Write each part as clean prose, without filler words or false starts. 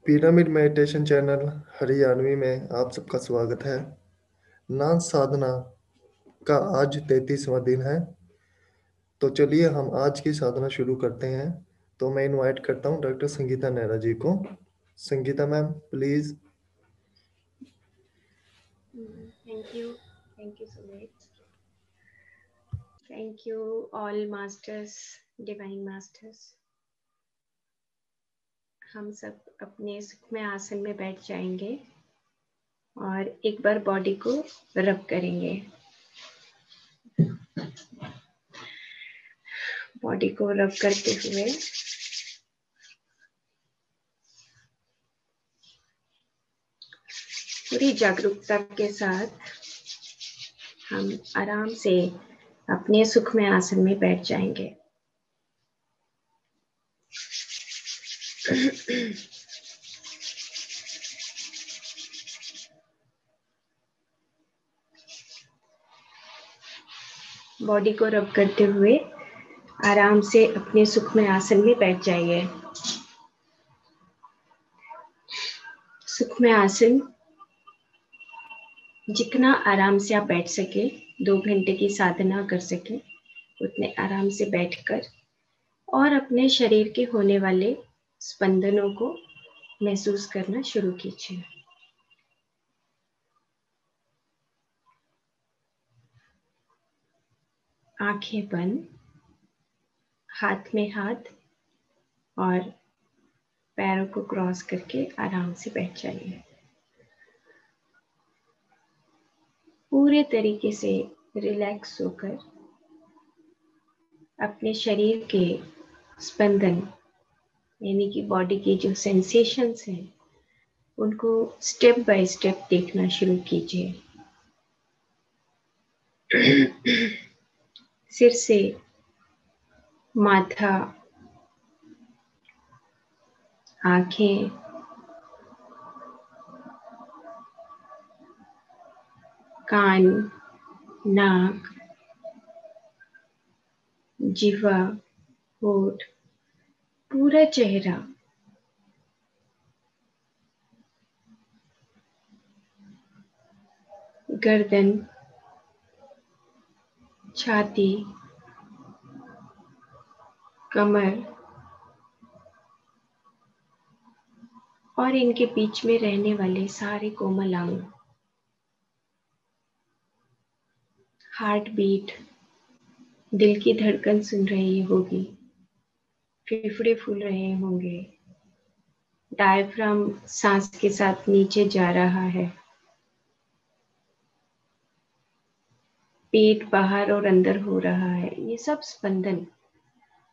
Pyramid meditation channel Haryanvi में आप सबका स्वागत है। नाद साधना का आज 33वां दिन है। तो चलिए हम आज की साधना शुरू करते हैं। तो मैं इनवाइट करता हूं डॉक्टर संगीता नेहरा जी को। Sangeeta ma'am please. Thank you. Thank you, Sumit. Thank you, all masters, divine masters. हम सब अपने सुखमय आसन में बैठ जाएंगे और एक बार बॉडी को रब करेंगे। बॉडी को रब करते हुए पूरी जागरूकता के साथ हम आराम से अपने सुखमय आसन में बैठ जाएंगे। बॉडी को रब करते हुए आराम से अपने सुखमय आसन में बैठ जाइए। सुखमय आसन जितना आराम से आप बैठ सके, 2 घंटे की साधना कर सके, उतने आराम से बैठकर और अपने शरीर के होने वाले स्पंदनों को महसूस करना शुरू कीजिए। आंखें बंद, हाथ में हाथ और पैरों को क्रॉस करके आराम से बैठ जाइए। पूरे तरीके से रिलैक्स होकर अपने शरीर के स्पंदन यानी कि बॉडी के जो सेंसेशंस हैं उनको स्टेप बाय स्टेप देखना शुरू कीजिए। सिर से माथा, आंखें, कान, नाक, जिह्वा, होठ, पूरा चेहरा, गर्दन, छाती, कमर और इनके बीच में रहने वाले सारे कोमल अंग, हार्ट बीट, दिल की धड़कन सुन रही होगी, फेफड़े फूल रहे होंगे, डायफ्राम सांस के साथ नीचे जा रहा है, पेट बाहर और अंदर हो रहा है। ये सब स्पंदन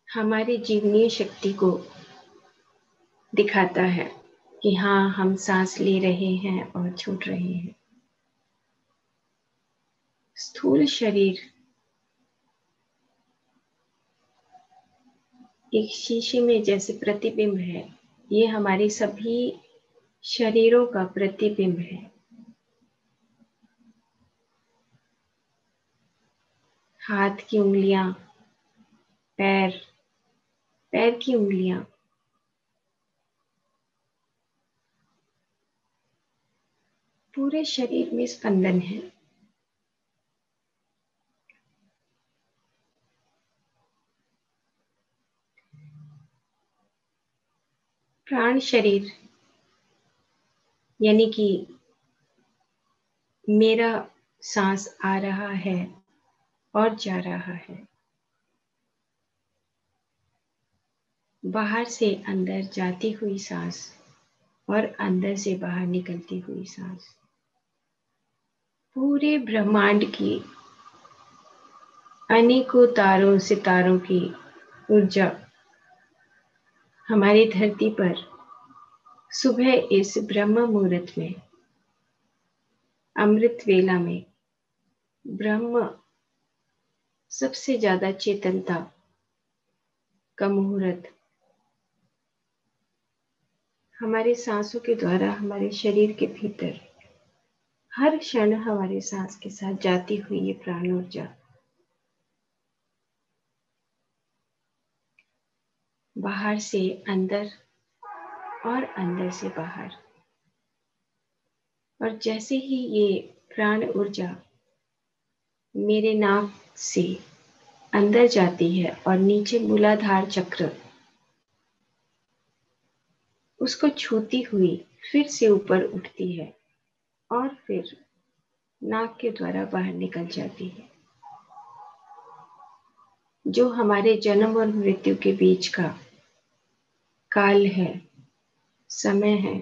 हमारी जीवनीय शक्ति को दिखाता है कि हाँ, हम सांस ले रहे हैं और छोड़ रहे हैं। स्थूल शरीर एक शीशे में जैसे प्रतिबिंब है। ये हमारे सभी शरीरों का प्रतिबिंब है। हाथ की उंगलियां, पैर की उंगलियां, पूरे शरीर में स्पंदन है। प्राण शरीर यानी कि मेरा सांस आ रहा है और जा रहा है, बाहर से अंदर जाती हुई सांस और अंदर से बाहर निकलती हुई सांस, पूरे ब्रह्मांड की अनेकों तारों सितारों की ऊर्जा हमारी धरती पर सुबह इस ब्रह्म मुहूर्त में, अमृत वेला में, ब्रह्म सबसे ज्यादा चेतनता का मुहूर्त हमारे सांसों के द्वारा हमारे शरीर के भीतर हर क्षण हमारे सांस के साथ जाती हुई ये प्राण ऊर्जा बाहर से अंदर और अंदर से बाहर। और जैसे ही ये प्राण ऊर्जा मेरे नाक से अंदर जाती है और नीचे मूलाधार चक्र उसको छूती हुई फिर से ऊपर उठती है और फिर नाक के द्वारा बाहर निकल जाती है, जो हमारे जन्म और मृत्यु के बीच का काल है, समय है।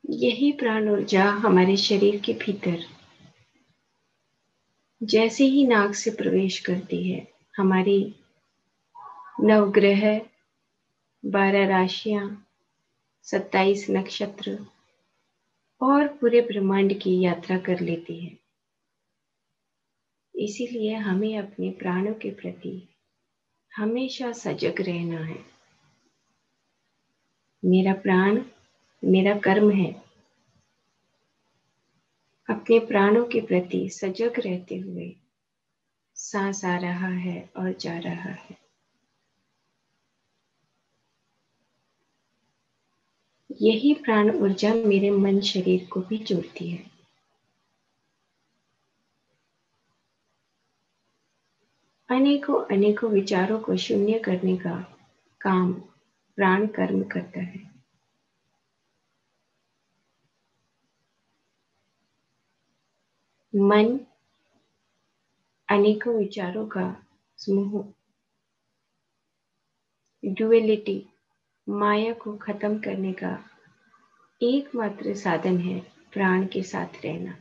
यही प्राण ऊर्जा हमारे शरीर के भीतर जैसे ही नाक से प्रवेश करती है, हमारी नवग्रह, 12 राशियां, 27 नक्षत्र और पूरे ब्रह्मांड की यात्रा कर लेती है। इसीलिए हमें अपने प्राणों के प्रति हमेशा सजग रहना है। मेरा प्राण मेरा कर्म है। अपने प्राणों के प्रति सजग रहते हुए सांस आ रहा है और जा रहा है। यही प्राण ऊर्जा मेरे मन शरीर को भी जोड़ती है। अनेकों अनेकों विचारों को शून्य करने का काम प्राण कर्म करता है। मन अनेकों विचारों का समूह, ड्युअलिटी, माया को खत्म करने का एकमात्र साधन है प्राण के साथ रहना।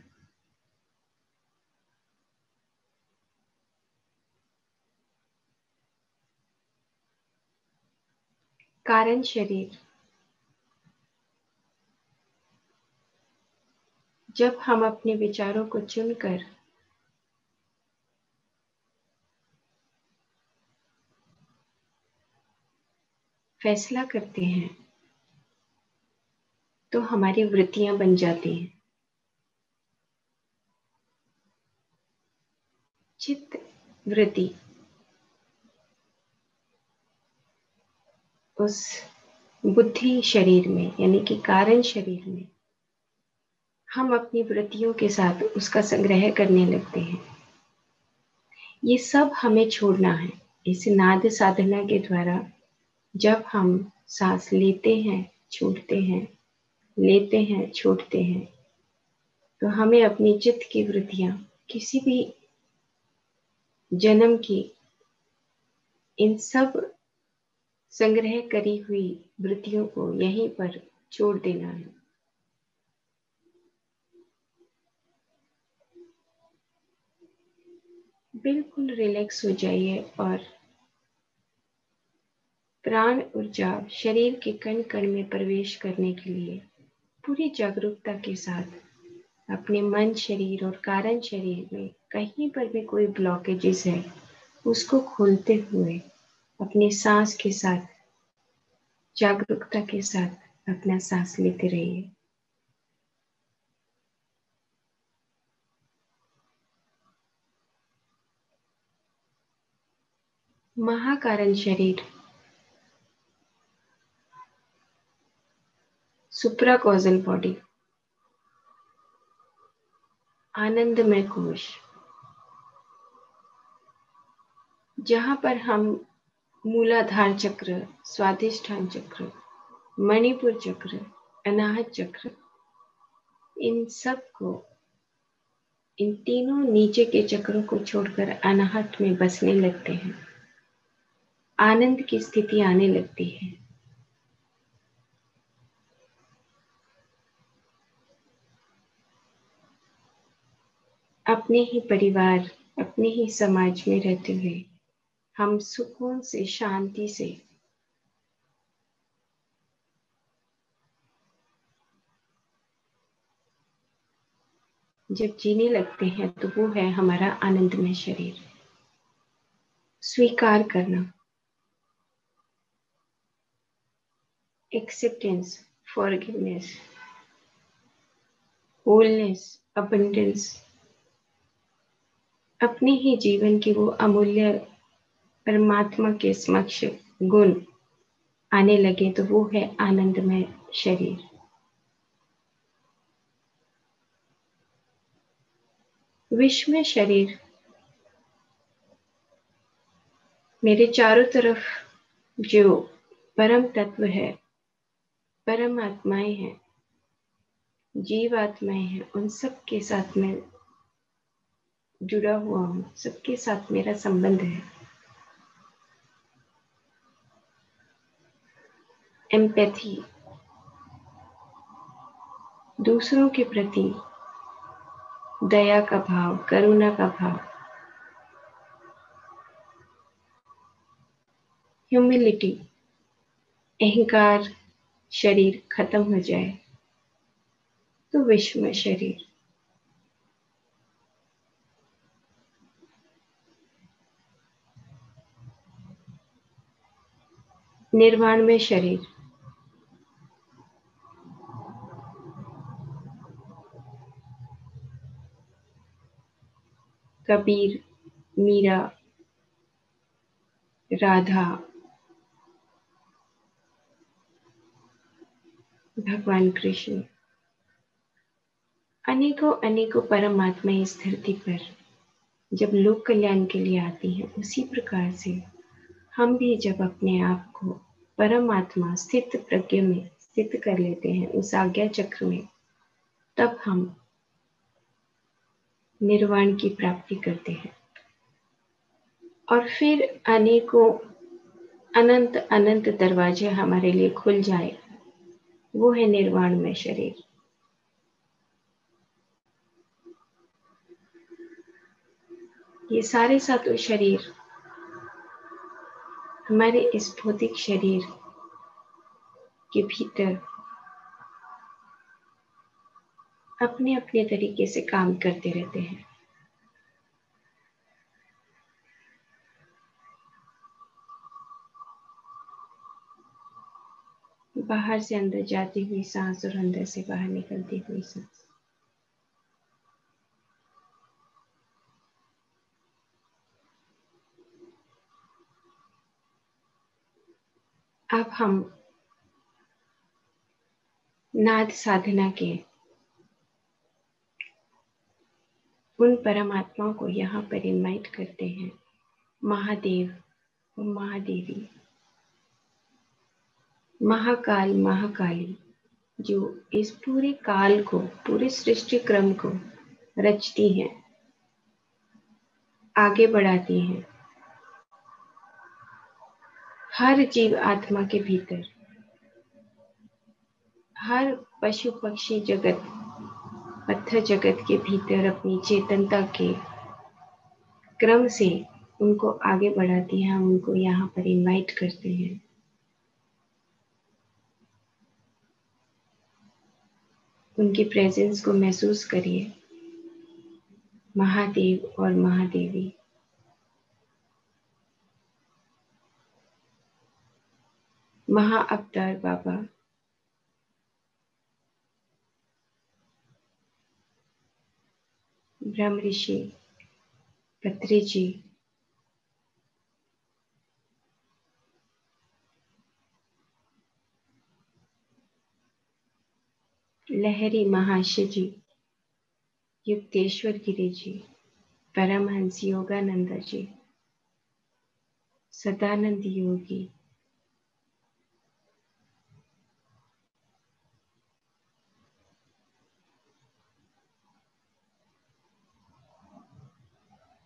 कारण शरीर, जब हम अपने विचारों को चुनकर फैसला करते हैं तो हमारी वृत्तियां बन जाती हैं। चित्त वृत्ति उस बुद्धि शरीर में यानी कि कारण शरीर में हम अपनी वृत्तियों के साथ उसका संग्रह करने लगते हैं। ये सब हमें छोड़ना है। इस नाद साधना के द्वारा जब हम सांस लेते हैं, छोड़ते हैं, लेते हैं, छोड़ते हैं, तो हमें अपनी चित्त की वृत्तियां किसी भी जन्म की इन सब संग्रह करी हुई वृत्तियों को यहीं पर छोड़ देना है। बिल्कुल रिलैक्स हो जाइए और प्राण ऊर्जा शरीर के कण कण में प्रवेश करने के लिए पूरी जागरूकता के साथ अपने मन शरीर और कारण शरीर में कहीं पर भी कोई ब्लॉकेजेस है उसको खोलते हुए अपनी सांस के साथ जागरूकता के साथ अपना सांस लेते रहिए। महाकारण शरीर, सुप्राकॉजल बॉडी, आनंदमय कोश, जहां पर हम मूलाधार चक्र, स्वादिष्ठान चक्र, मणिपुर चक्र, अनाहत चक्र, इन सब को, इन तीनों नीचे के चक्रों को छोड़कर अनाहत में बसने लगते हैं। आनंद की स्थिति आने लगती है। अपने ही परिवार, अपने ही समाज में रहते हुए हम सुकून से, शांति से जब जीने लगते हैं तो वो है हमारा आनंदमय शरीर। स्वीकार करना, एक्सेप्टेंस, फॉरगिवनेस, होलनेस, अबंडेंस, अपने ही जीवन की वो अमूल्य परमात्मा के समक्ष गुण आने लगे तो वो है आनंदमय शरीर। विश्वमय शरीर मेरे चारों तरफ जो परम तत्व है, परम आत्माएं हैं, जीवात्माएं हैं, उन सब के साथ मैं जुड़ा हुआ हूँ, सबके साथ मेरा संबंध है। एम्पैथी, दूसरों के प्रति दया का भाव, करुणा का भाव, ह्यूमिलिटी, अहंकार शरीर खत्म हो जाए तो विश्व में शरीर। निर्वाण में शरीर। कबीर, मीरा, राधा, भगवान कृष्ण, अनेकों अनेकों परमात्मा इस धरती पर जब लोक कल्याण के लिए आती हैं, उसी प्रकार से हम भी जब अपने आप को परमात्मा स्थित प्रज्ञ में स्थित कर लेते हैं, उस आज्ञा चक्र में, तब हम निर्वाण की प्राप्ति करते हैं। और फिर अनेकों अनंत अनंत दरवाजे हमारे लिए खुल जाए, वो है निर्वाण में शरीर। ये सारे सातों शरीर हमारे इस भौतिक शरीर के भीतर अपने अपने तरीके से काम करते रहते हैं। बाहर से अंदर जाती हुई सांस और अंदर से बाहर निकलती हुई सांस। अब हम नाद साधना के उन परमात्माओं को यहाँ पर इनवाइट करते हैं, महादेव और महादेवी, महाकाल महाकाली, जो इस पूरे काल को, पूरे सृष्टि क्रम को रचती हैं, आगे बढ़ाती हैं। हर जीव आत्मा के भीतर, हर पशु पक्षी जगत, पत्थर जगत के भीतर अपनी चेतनता के क्रम से उनको आगे बढ़ाती हैं। हम उनको यहाँ पर इनवाइट करते हैं। उनकी प्रेजेंस को महसूस करिए। महादेव और महादेवी, महा अवतार बाबा, ब्रह्म ऋषि पत्री जी, लहरी महाशय जी, युक्तेश्वर गिरी जी, परमहंस योगानंद जी, सदानंद योगी,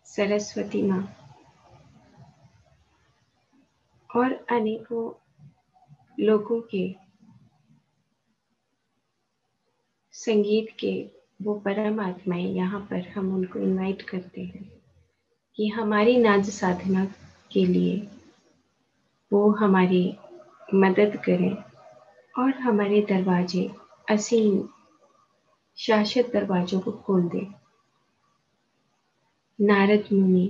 सरस्वती माँ और अनेकों लोगों के संगीत के वो परम आत्माएं, यहाँ पर हम उनको इनवाइट करते हैं कि हमारी नाद साधना के लिए वो हमारी मदद करें और हमारे दरवाजे, असीम शाश्वत दरवाजों को खोल दे। नारद मुनि,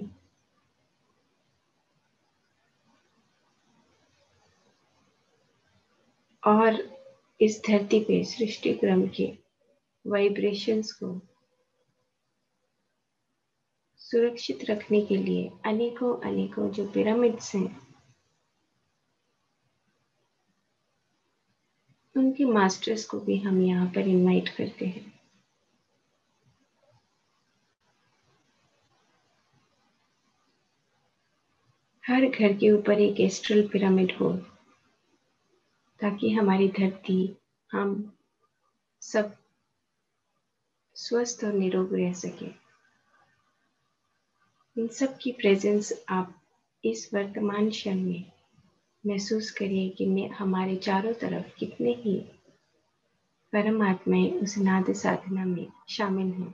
और इस धरती पे सृष्टि क्रम के वाइब्रेशंस को सुरक्षित रखने के लिए अनेकों अनेकों जो पिरामिड्स हैं, उनके मास्टर्स को भी हम यहाँ पर इनवाइट करते हैं। हर घर के ऊपर एक एस्ट्रल पिरामिड हो, ताकि हमारी धरती, हम सब स्वस्थ और निरोग रह सके। इन सब की प्रेजेंस आप इस वर्तमान क्षण में महसूस करिए कि हमारे चारों तरफ कितने ही परमात्माएं उस नाद साधना में शामिल हैं।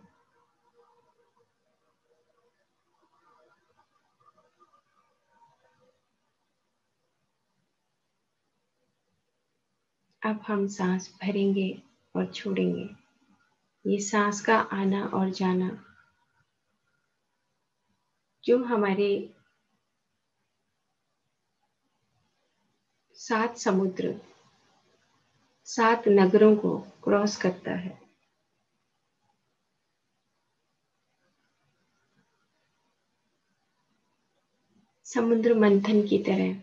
अब हम सांस भरेंगे और छोड़ेंगे। ये सांस का आना और जाना जो हमारे 7 समुद्र, 7 नगरों को क्रॉस करता है। समुद्र मंथन की तरह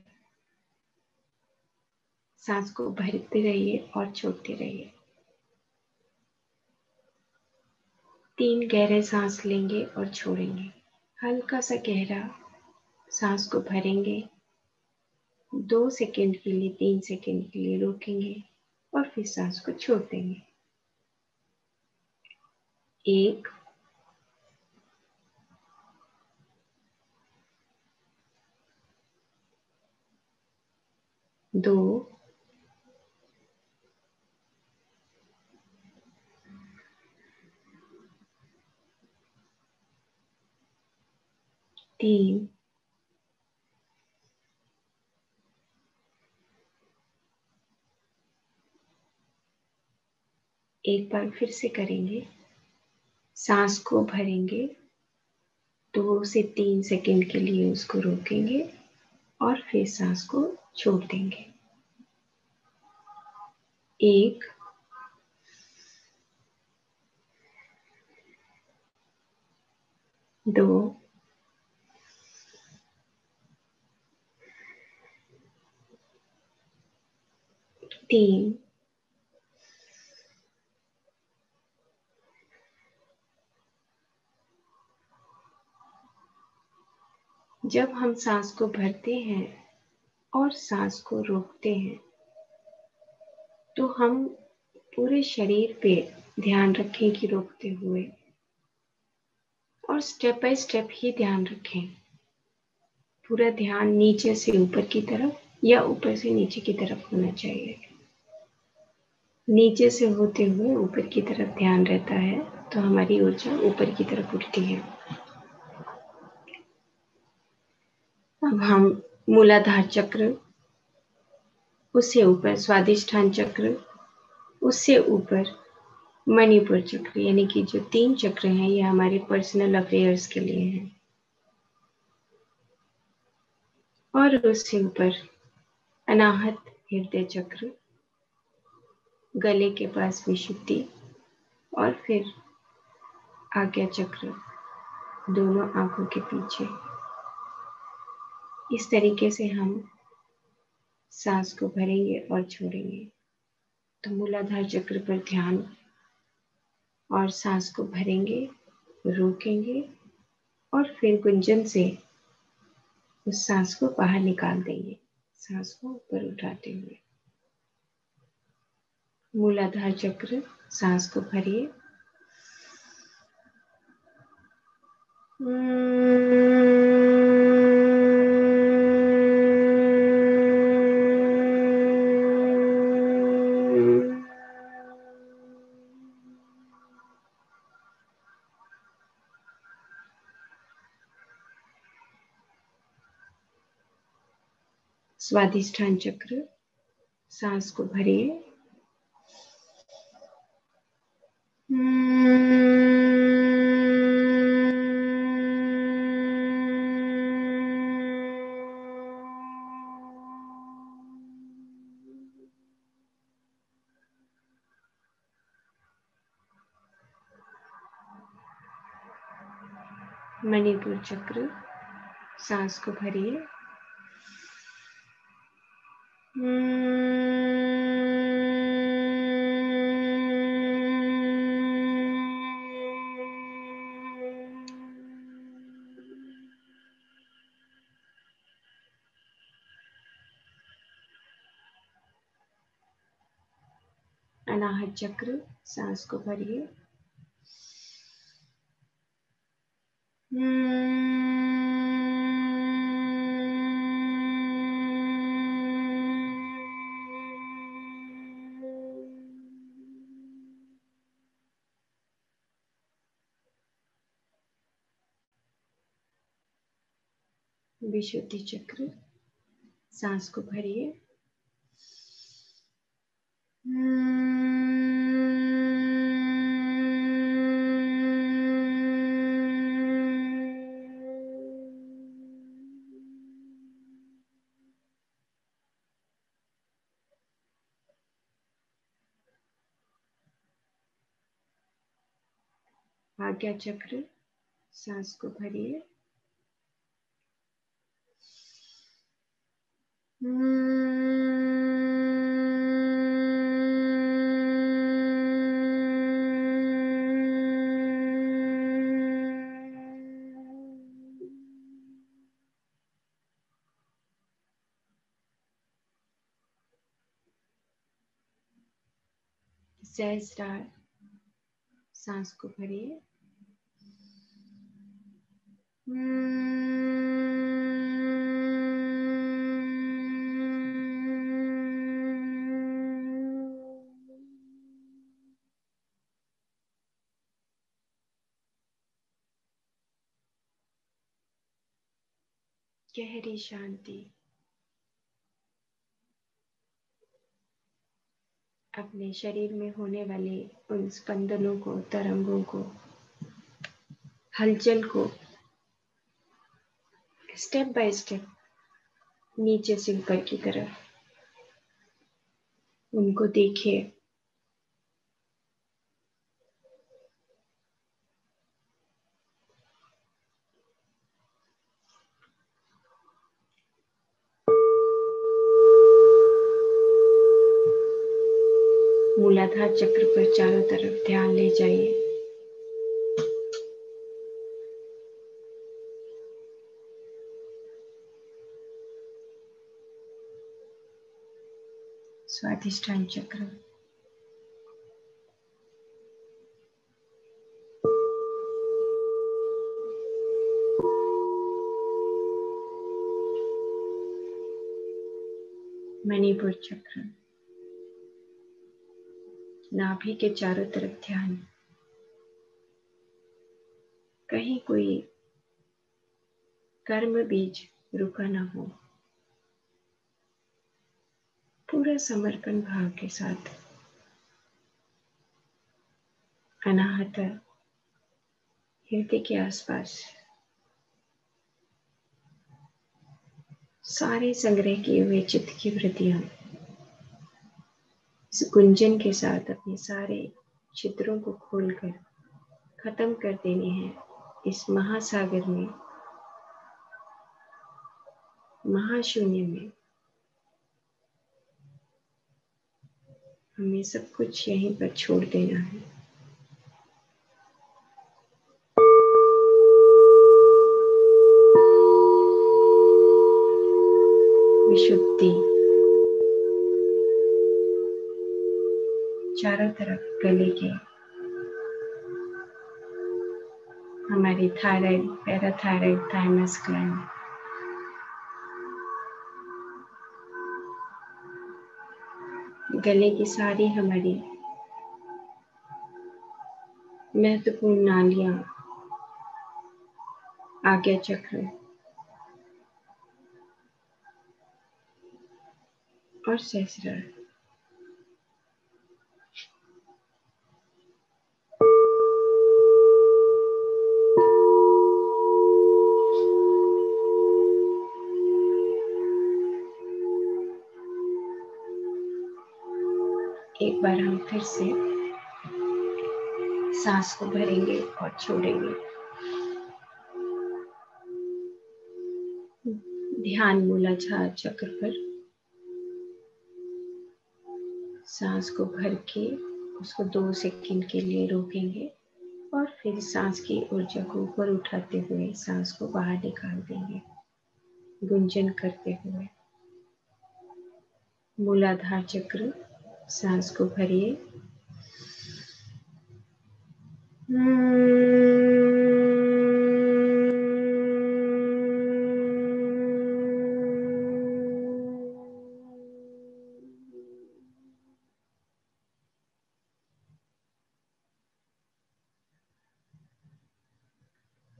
सांस को भरते रहिए और छोड़ते रहिए। 3 गहरे सांस लेंगे और छोड़ेंगे। हल्का सा गहरा सांस को भरेंगे, 2 सेकंड के लिए, 3 सेकंड के लिए रोकेंगे और फिर सांस को छोड़ देंगे। 1, 2, 3, 1 बार फिर से करेंगे। सांस को भरेंगे, 2 से 3 सेकंड के लिए उसको रोकेंगे और फिर सांस को छोड़ देंगे। 1, 2, 3, 4। जब हम सांस को भरते हैं और सांस को रोकते हैं, तो हम पूरे शरीर पे ध्यान रखें कि रोकते हुए, और स्टेप बाय स्टेप ही ध्यान रखें। पूरा ध्यान नीचे से ऊपर की तरफ या ऊपर से नीचे की तरफ होना चाहिए। नीचे से होते हुए ऊपर की तरफ ध्यान रहता है तो हमारी ऊर्जा ऊपर की तरफ उठती है। अब हम मूलाधार चक्र, उससे ऊपर स्वादिष्ठान चक्र, उससे ऊपर मणिपुर चक्र, यानी कि जो 3 चक्र हैं ये हमारे पर्सनल अफेयर्स के लिए हैं, और उससे ऊपर अनाहत हृदय चक्र, गले के पास विशुद्धि, और फिर आज्ञा चक्र दोनों आंखों के पीछे। इस तरीके से हम सांस को भरेंगे और छोड़ेंगे। तो मूलाधार चक्र पर ध्यान और सांस को भरेंगे, रोकेंगे और फिर गुंजन से उस सांस को बाहर निकाल देंगे, सांस को ऊपर उठाते हुए। मूलाधार चक्र, सांस को भरिए। स्वादिष्ठान चक्र, सांस को भरिए। मणिपुर चक्र, सांस को भरिए। अनाहत चक्र, सांस को भरिए। विशुद्धि चक्र, सांस को भरिए। आज्ञा चक्र, सांस को भरिए। सहस्त्रार, सांस को भरिए। गहरी शांति। अपने शरीर में होने वाले उन स्पंदनों को, तरंगों को, हलचल को स्टेप बाय स्टेप नीचे से ऊपर की तरफ उनको देखिए। मूलाधार चक्र पर चारों तरफ ध्यान ले जाइए। स्वाधिष्ठान चक्र, मणिपुर चक्र, नाभि के चारों तरफ ध्यान। कहीं कोई कर्म बीज रुका ना हो। पूरा समर्पण भाव के साथ अनाहत हृदय के आसपास सारे संग्रह किए हुए चित्त की वृत्तियां इस गुंजन के साथ अपने सारे छिद्रों को खोलकर खत्म कर देने हैं। इस महासागर में, महाशून्य में हमें सब कुछ यहीं पर छोड़ देना है। विशुद्धि चारों तरफ गले के, हमारी थायराइड, पैराथायराइड, थाइमस ग्लैंड, गले की सारी हमारी महत्वपूर्ण नालियां, आज्ञा चक्र और सहस्रार। एक बार हम फिर से सांस को भरेंगे और छोड़ेंगे। ध्यान मूलाधार चक्र पर सांस को भर के उसको 2 सेकंड के लिए रोकेंगे और फिर सांस की ऊर्जा को ऊपर उठाते हुए सांस को बाहर निकाल देंगे, गुंजन करते हुए। मूलाधार चक्र, सांस को भरिए।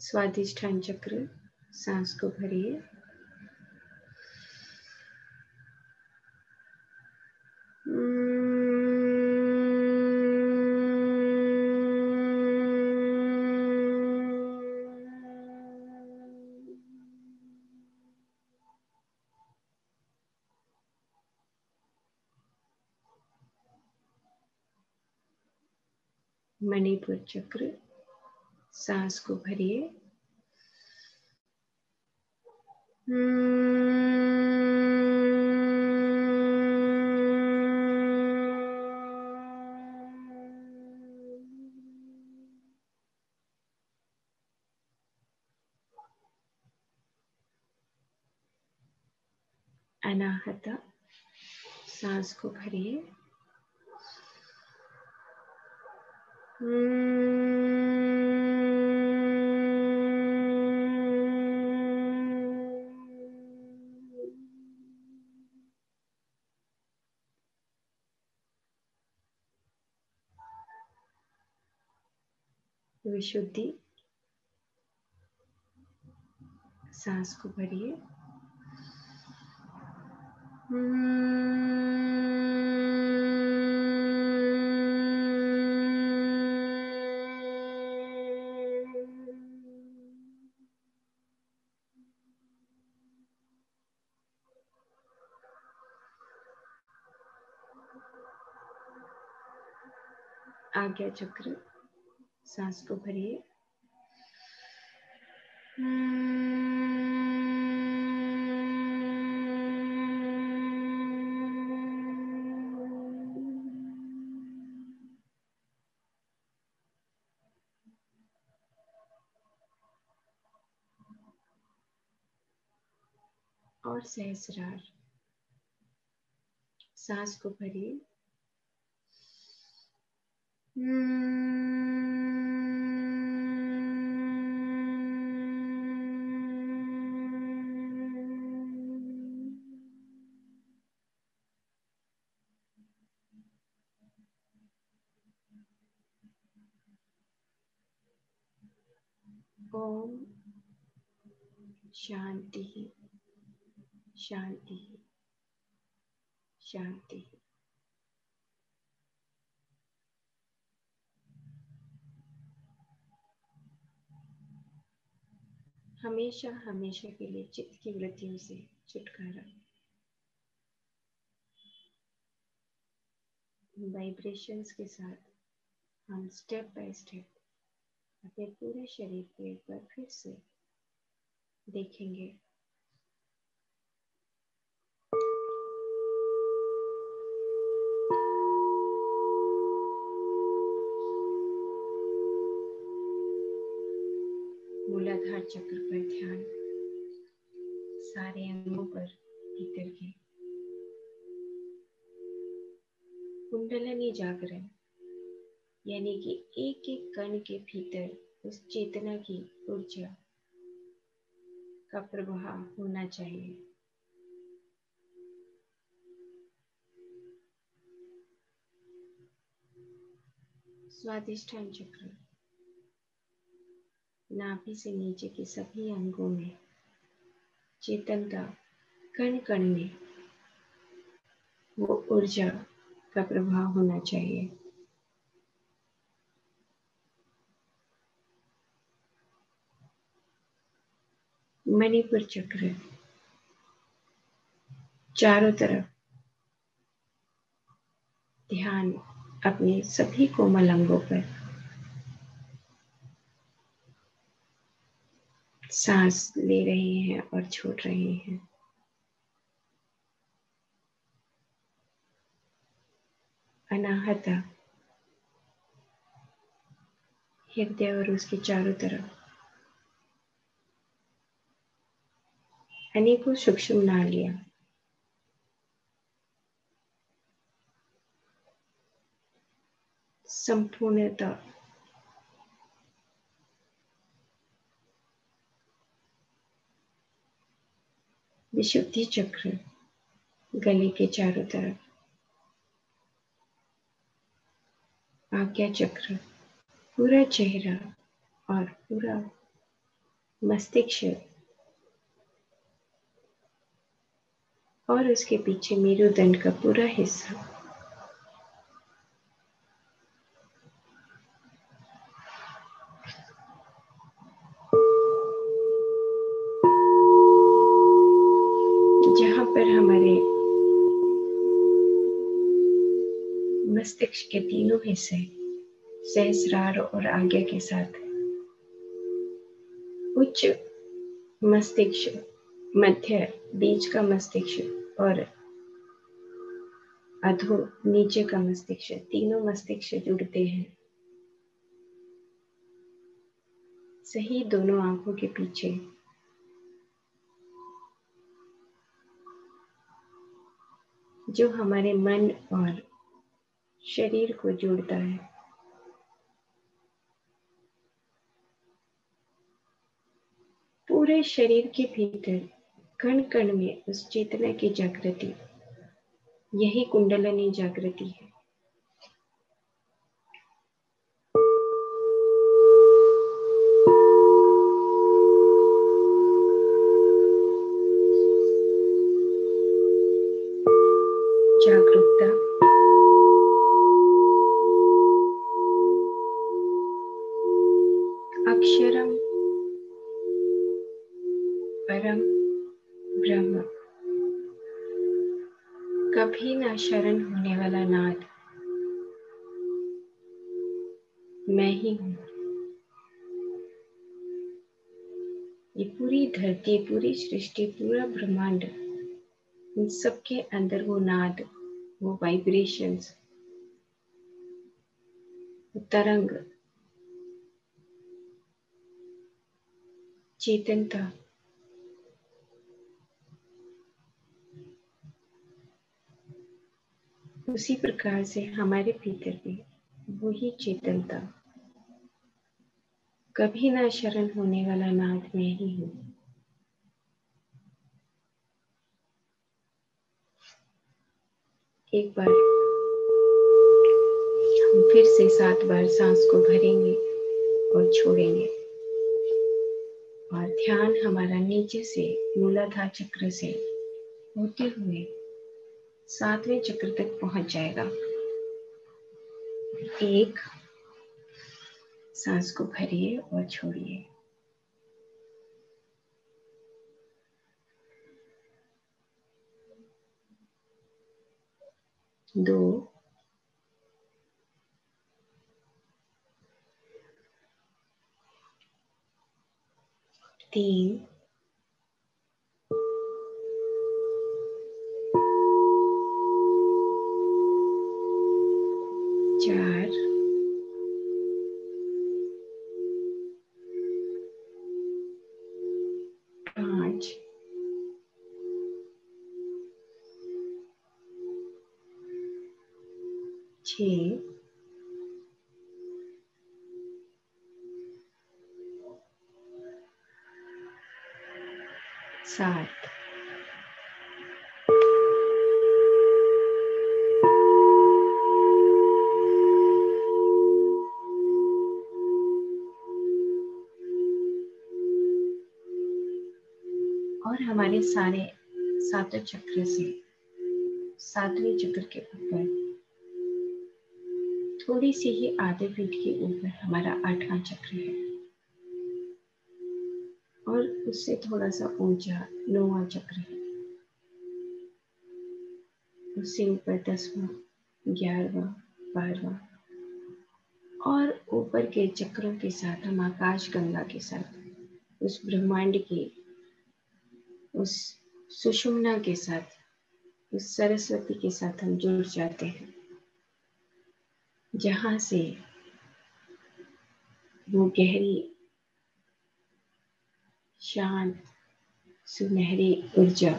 स्वादिष्ठान चक्र, सांस को भरिए। मणिपुर चक्र, सांस को भरिए। अनाहता, सांस को भरिए। विशुद्धि, सांस को भरिए। आज्ञा चक्र, सांस को भरिए। और सहस्रार, सांस को भरिए। ओम शांति, शांति, शांति। हमेशा हमेशा के लिए चित्त की वृत्तियों से छुटकारा। वाइब्रेशंस के साथ हम स्टेप बाय स्टेप अपने पूरे शरीर को एक बार फिर से देखेंगे। मूलाधार चक्र पर ध्यान, सारे अंगों पर भीतर के कुंडलिनी जागरण, यानी कि एक एक कण के भीतर उस चेतना की ऊर्जा का प्रवाह होना चाहिए। स्वादिष्ठान चक्र, नाभि से नीचे के सभी अंगों में चेतन का कण कण में वो ऊर्जा का प्रभाव होना चाहिए। मणिपुर चक्र, चारों तरफ ध्यान अपने सभी कोमल अंगों पर। सांस ले रहे हैं और छोड़ रहे हैं। अनाहता हृदय और उसके चारों तरफ अनेकों सूक्ष्म नालियां संपूर्णतः विशुद्धि चक्र गले के चारों तरफ, आज्ञा चक्र, पूरा चेहरा और पूरा मस्तिष्क और उसके पीछे मेरुदंड का पूरा हिस्सा जहां पर हमारे मस्तिष्क के तीनों हिस्से सहस्रार और आज्ञा के साथ उच्च मस्तिष्क, मध्य, बीच का मस्तिष्क और अधो नीचे का मस्तिष्क, तीनों मस्तिष्क जुड़ते हैं। सही दोनों आंखों के पीछे जो हमारे मन और शरीर को जोड़ता है। पूरे शरीर के भीतर कण कण में उस चेतना की जागृति, यही कुंडलिनी जागृति है। जागरूकता अक्षरम परम ब्रह्म, कभी ना शरण होने वाला नाद मैं ही हूँ। ये पूरी धरती, पूरी सृष्टि, पूरा ब्रह्मांड, इन सबके अंदर वो नाद, वो वाइब्रेशंस, तरंग, चेतनता उसी प्रकार से हमारे भीतर भी वही चेतनता, कभी ना शरण होने वाला नाद मैं ही हूँ। एक बार हम फिर से 7 बार सांस को भरेंगे और छोड़ेंगे और ध्यान हमारा नीचे से मूलाधार चक्र से होते हुए 7वें चक्र तक पहुंच जाएगा। 1, सांस को भरिए और छोड़िए। 2, 3, 4, 5, 6, 7, और हमारे सारे 7 चक्र से 7वें चक्र के ऊपर थोड़ी सी ही आधे फीट के ऊपर हमारा 8वां चक्र है और उससे थोड़ा सा ऊंचा 9वां चक्र है। उससे ऊपर 10वां, 11वां, 12वां और ऊपर के चक्रों के साथ हम आकाश गंगा के साथ उस ब्रह्मांड की, उस सुषुम्ना के साथ, उस सरस्वती के साथ हम जुड़ जाते हैं, जहां से वो गहरी, शांत, सुनहरी ऊर्जा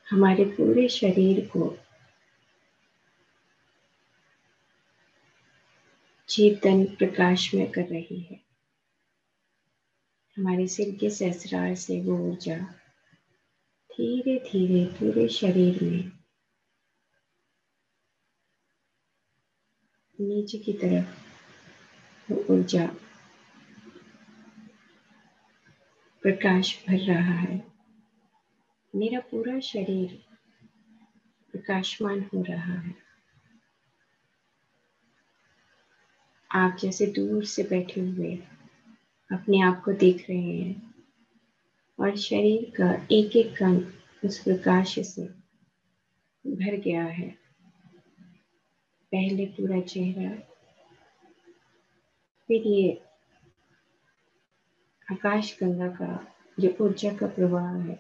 हमारे पूरे शरीर को चेतन प्रकाश में कर रही है। हमारे सिर के सहस्रार से वो ऊर्जा धीरे धीरे पूरे शरीर में नीचे की तरफ वो ऊर्जा प्रकाश भर रहा है। मेरा पूरा शरीर प्रकाशमान हो रहा है। आप जैसे दूर से बैठे हुए अपने आप को देख रहे हैं और शरीर का एक एक कण उस प्रकाश से भर गया है। पहले पूरा चेहरा, फिर ये आकाश गंगा का जो ऊर्जा का प्रवाह है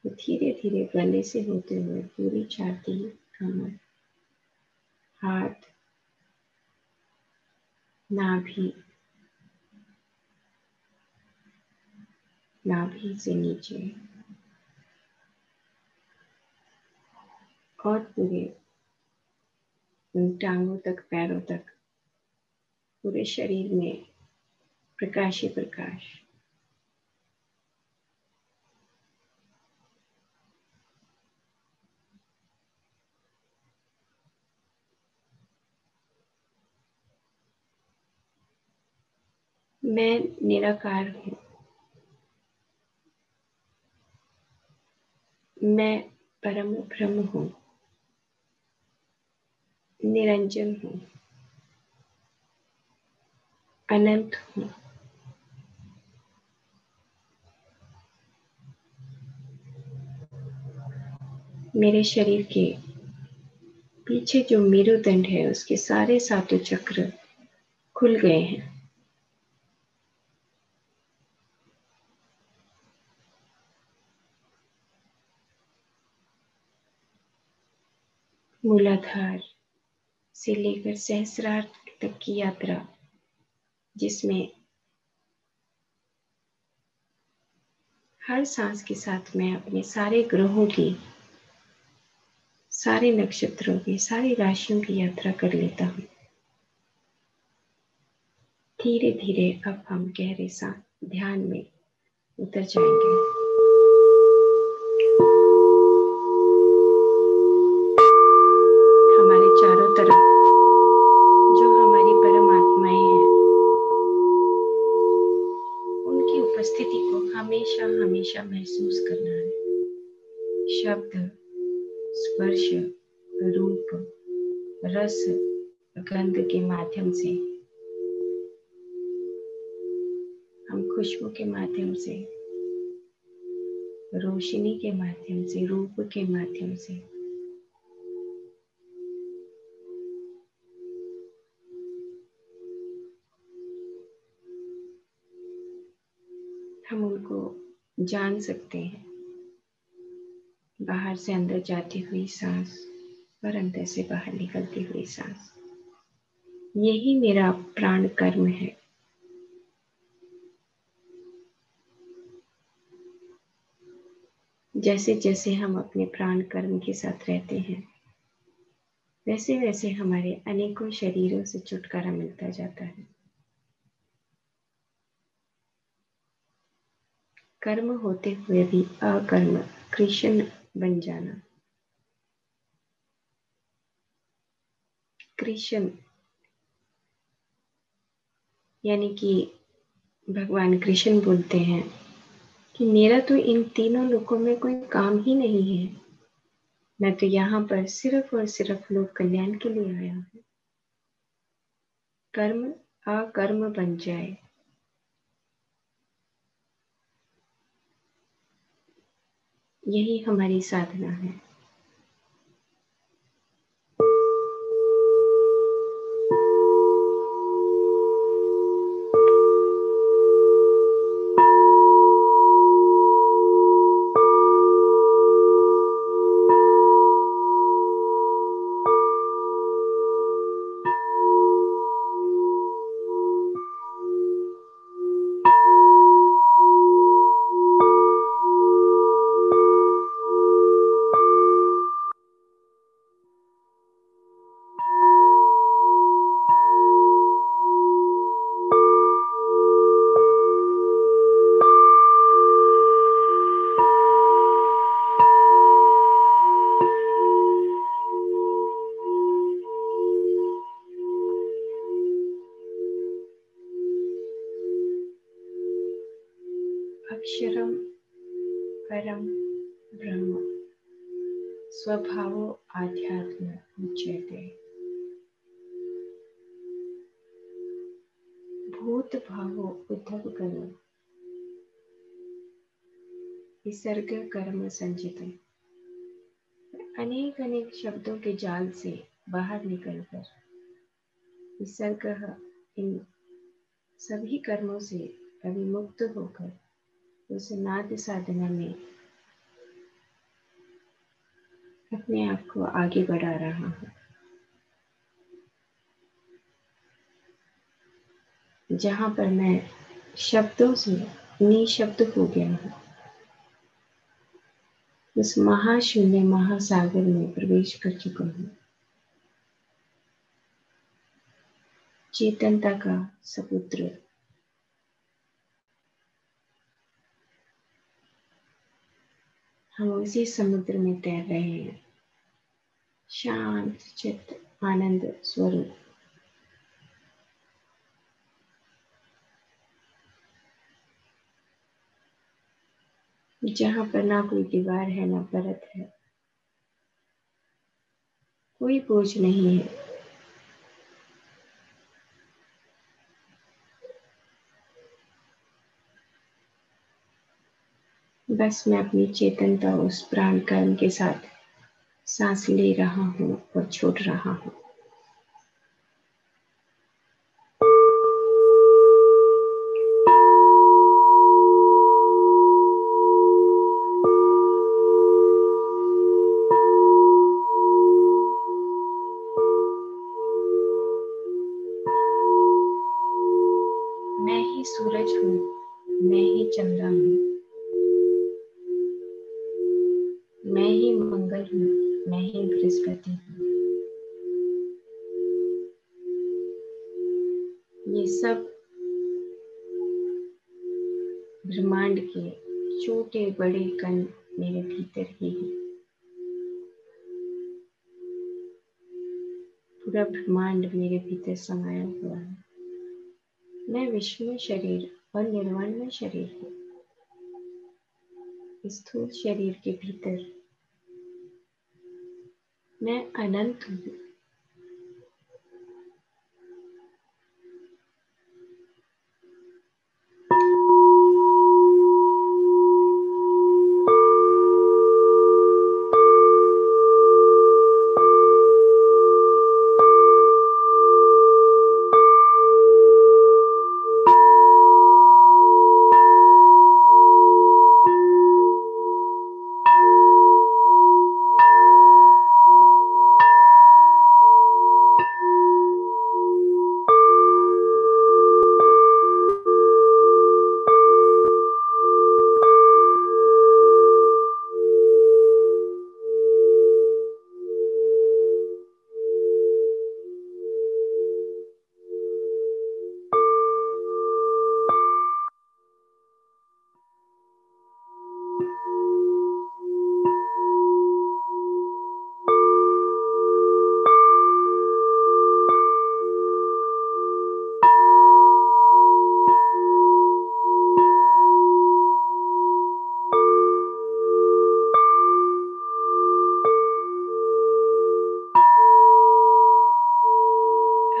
वो धीरे धीरे गले से होते हुए पूरी छाती, कमर, हाथ, नाभि, नाभि से नीचे और पूरे टांगों तक, पैरों तक, पूरे शरीर में प्रकाश ही प्रकाश। मैं निराकार हूँ। मैं परम ब्रह्म हूँ, निरंजन हूँ, अनंत हूँ। मेरे शरीर के पीछे जो मेरुदंड है उसके सारे सातों चक्र खुल गए हैं। मूलाधार से लेकर सहस्रार तक की यात्रा, जिसमें हर सांस के साथ मैं अपने सारे ग्रहों की, सारे नक्षत्रों की, सारी राशियों की यात्रा कर लेता हूँ। धीरे धीरे अब हम गहरे ध्यान में उतर जाएंगे। हमारे चारों तरफ जो हमारी परम आत्माएं हैं, उनकी उपस्थिति को हमेशा हमेशा महसूस करना है। शब्द, स्पर्श, रूप, रस, गंध के माध्यम से, हम खुशबू के माध्यम से, रोशनी के माध्यम से, रूप के माध्यम से हम उनको जान सकते हैं। बाहर से अंदर जाती हुई सांस और अंदर से बाहर निकलती हुई सांस, यही मेरा प्राण कर्म है। जैसे जैसे हम अपने प्राण कर्म के साथ रहते हैं, वैसे वैसे हमारे अनेकों शरीरों से छुटकारा मिलता जाता है। कर्म होते हुए भी अकर्म कृष्ण बन जाना। कृष्ण यानी कि भगवान कृष्ण बोलते हैं कि मेरा तो इन तीनों लोकों में कोई काम ही नहीं है। मैं तो यहाँ पर सिर्फ और सिर्फ लोक कल्याण के लिए आया हूँ। कर्म अकर्म बन जाए, यही हमारी साधना है। अक्षरम परम ब्रह्म स्वभावो आध्यात्म उच्यते। भूत भावो उद्धव करो विसर्ग कर्म संचितम। अनेक अनेक शब्दों के जाल से बाहर निकलकर विसर्ग इन सभी कर्मों से अभिमुक्त होकर उस नाद साधना में अपने आप को आगे बढ़ा रहा हूँ, जहाँ पर मैं शब्दों से निशब्द हो गया हूँ। उस महाशून्य महासागर में प्रवेश कर चुका हूँ। चेतनता का समुद्र हम उसी समुद्र में तैर रहे हैं। शांत चित्त आनंद स्वरूप। जहाँ पर ना कोई दीवार है ना परत है, कोई बोझ नहीं है। बस मैं अपनी चेतनता उस प्राण कर्म के साथ सांस ले रहा हूँ और छोड़ रहा हूँ। मैं ही सूरज हूँ, मैं ही चंद्रा हूँ, मैं ही मंगल हूँ, मैं ही बृहस्पति हूँ। ये सब ब्रह्मांड के छोटे बड़े कण मेरे भीतर ही है। पूरा ब्रह्मांड मेरे भीतर समाया हुआ है। मैं विश्व शरीर और निर्वाण शरीर हूँ। स्थूल शरीर के भीतर मैं अनंत हूँ।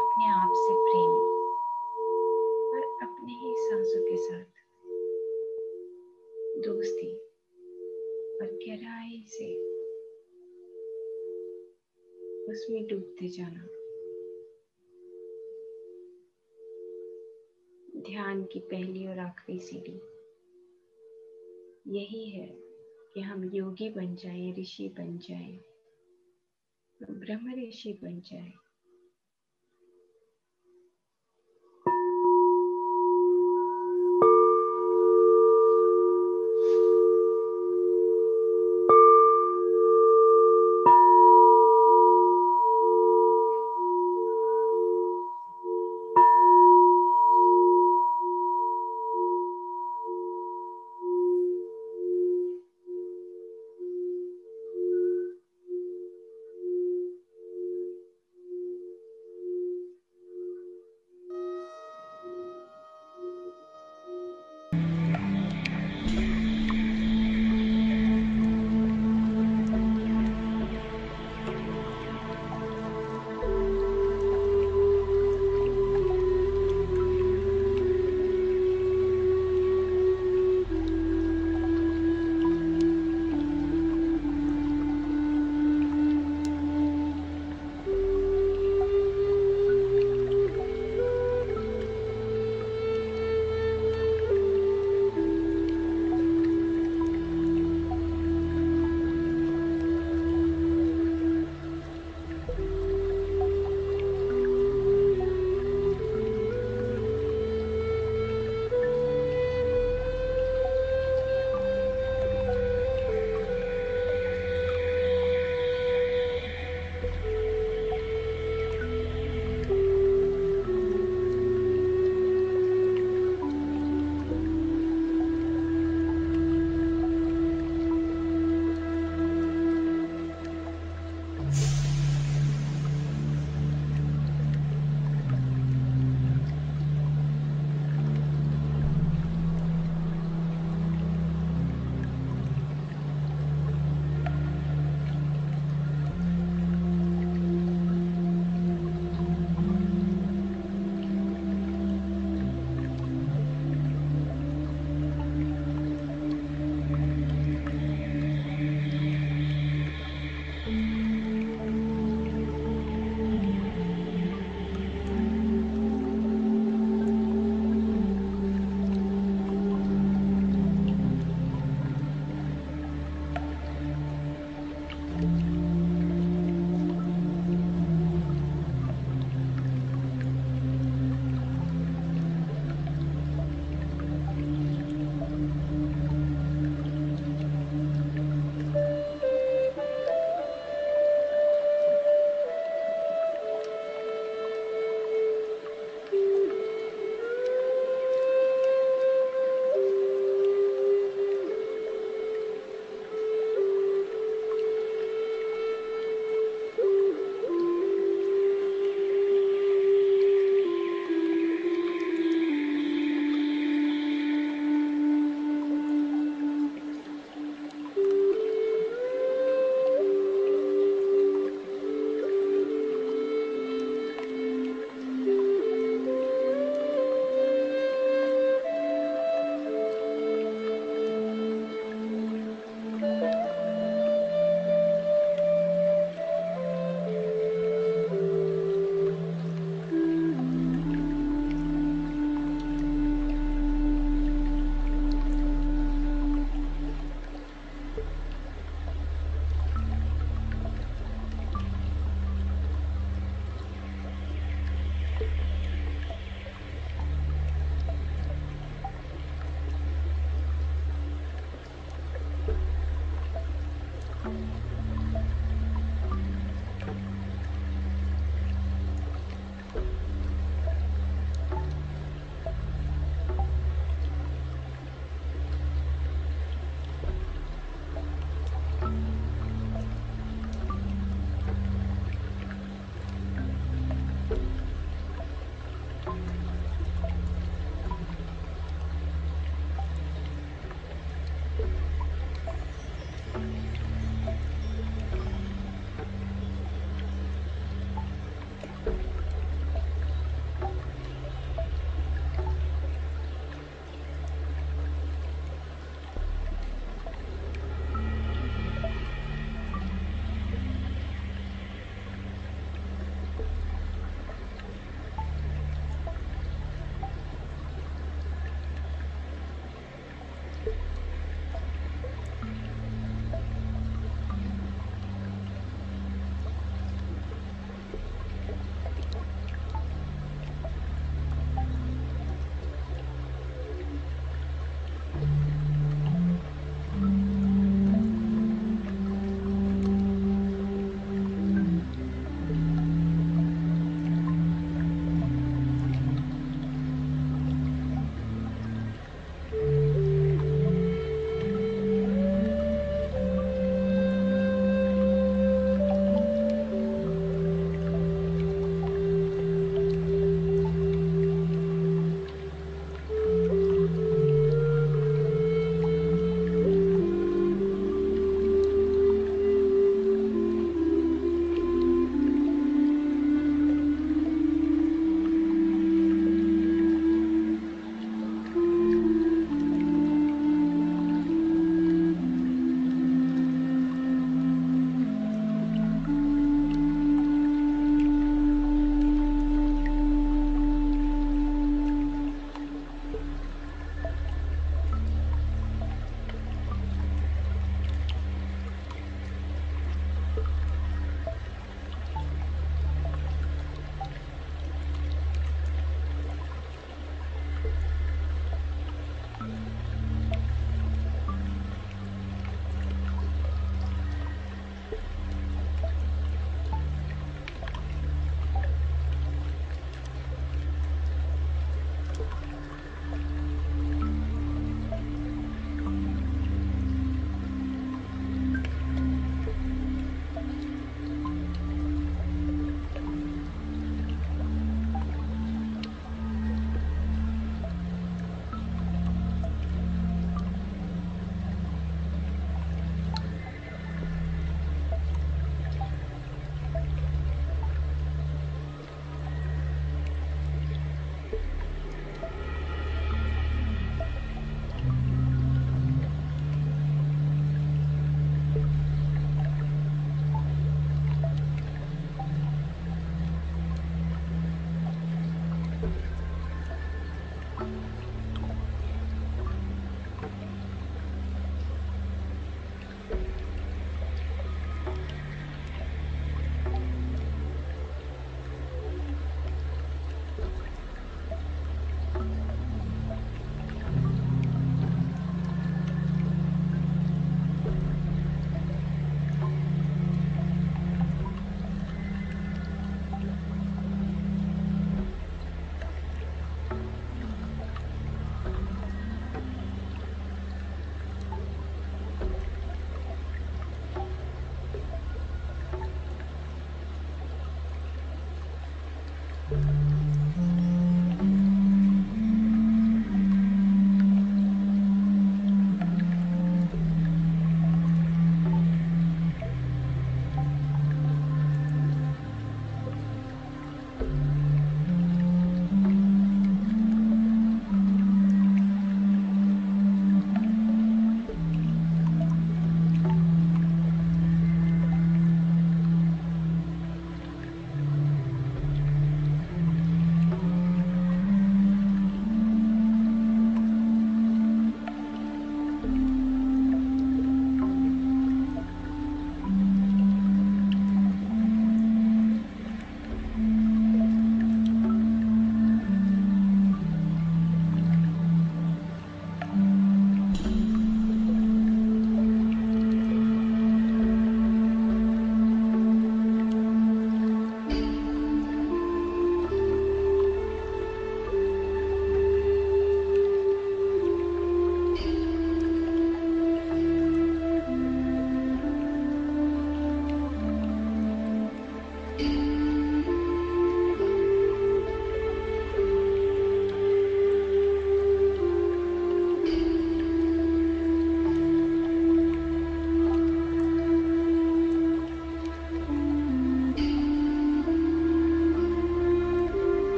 अपने आप से प्रेम और अपने ही सांसों के साथ दोस्ती और गहराई से उसमें डूबते जाना। ध्यान की पहली और आखिरी सीढ़ी यही है कि हम योगी बन जाएं, ऋषि बन जाएं, ब्रह्म ऋषि बन जाएं।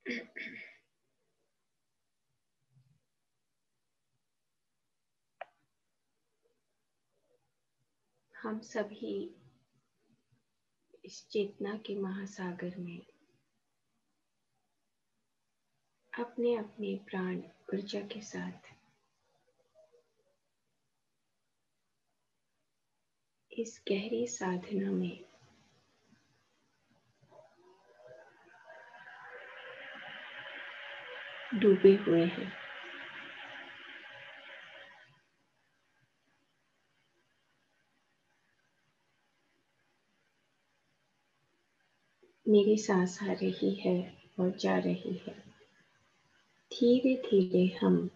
हम सभी इस चेतना के महासागर में अपने अपने प्राण ऊर्जा के साथ इस गहरी साधना में डूबे हुए हैं। मेरी सांस आ रही है और जा रही है। धीरे धीरे हम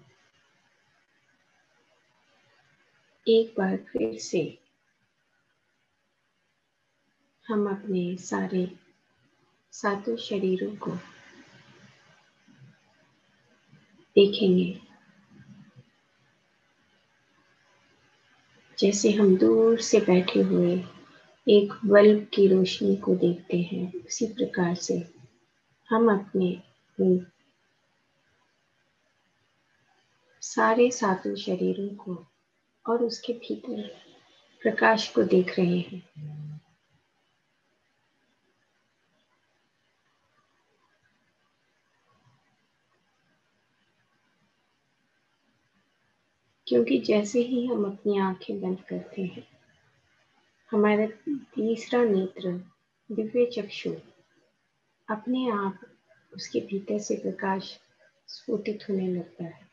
एक बार फिर से हम अपने सारे सातों शरीरों को देखेंगे, जैसे हम दूर से बैठे हुए एक बल्ब की रोशनी को देखते हैं। उसी प्रकार से हम अपने उन सारे सातों शरीरों को और उसके भीतर प्रकाश को देख रहे हैं। क्योंकि जैसे ही हम अपनी आंखें बंद करते हैं, हमारा तीसरा नेत्र, दिव्य चक्षु, अपने आप उसके भीतर से प्रकाश स्फुटित होने लगता है।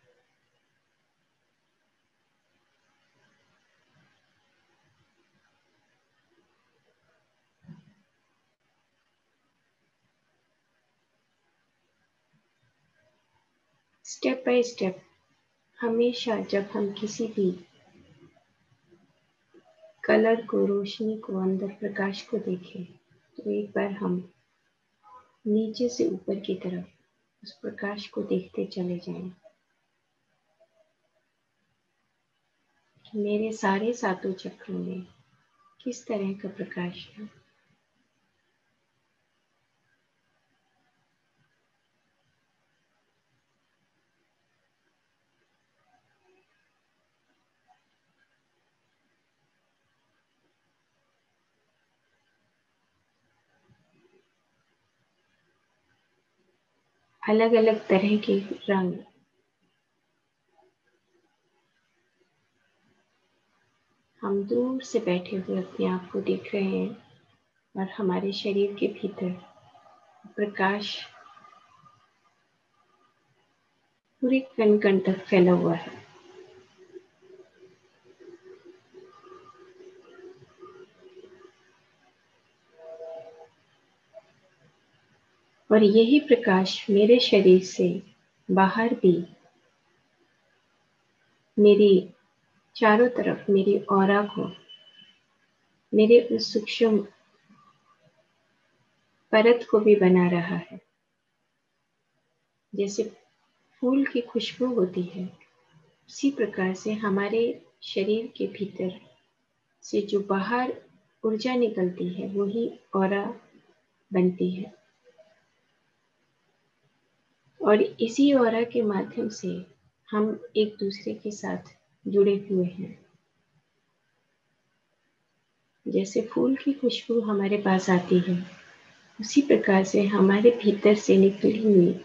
स्टेप बाय स्टेप हमेशा जब हम किसी भी कलर को, रोशनी को, अंदर प्रकाश को देखें, तो एक बार हम नीचे से ऊपर की तरफ उस प्रकाश को देखते चले जाएं। मेरे सारे सातों चक्रों में किस तरह का प्रकाश है। अलग अलग तरह के रंग, हम दूर से बैठे हुए अपने आप को देख रहे हैं और हमारे शरीर के भीतर प्रकाश पूरे कण कण तक फैला हुआ है। और यही प्रकाश मेरे शरीर से बाहर भी मेरी चारों तरफ, मेरी ऑरा को, मेरे उस सूक्ष्म परत को भी बना रहा है। जैसे फूल की खुशबू होती है, उसी प्रकार से हमारे शरीर के भीतर से जो बाहर ऊर्जा निकलती है, वही ऑरा बनती है। और इसी ऑरा के माध्यम से हम एक दूसरे के साथ जुड़े हुए हैं। जैसे फूल की खुशबू हमारे पास आती है, उसी प्रकार से हमारे भीतर से निकली हुई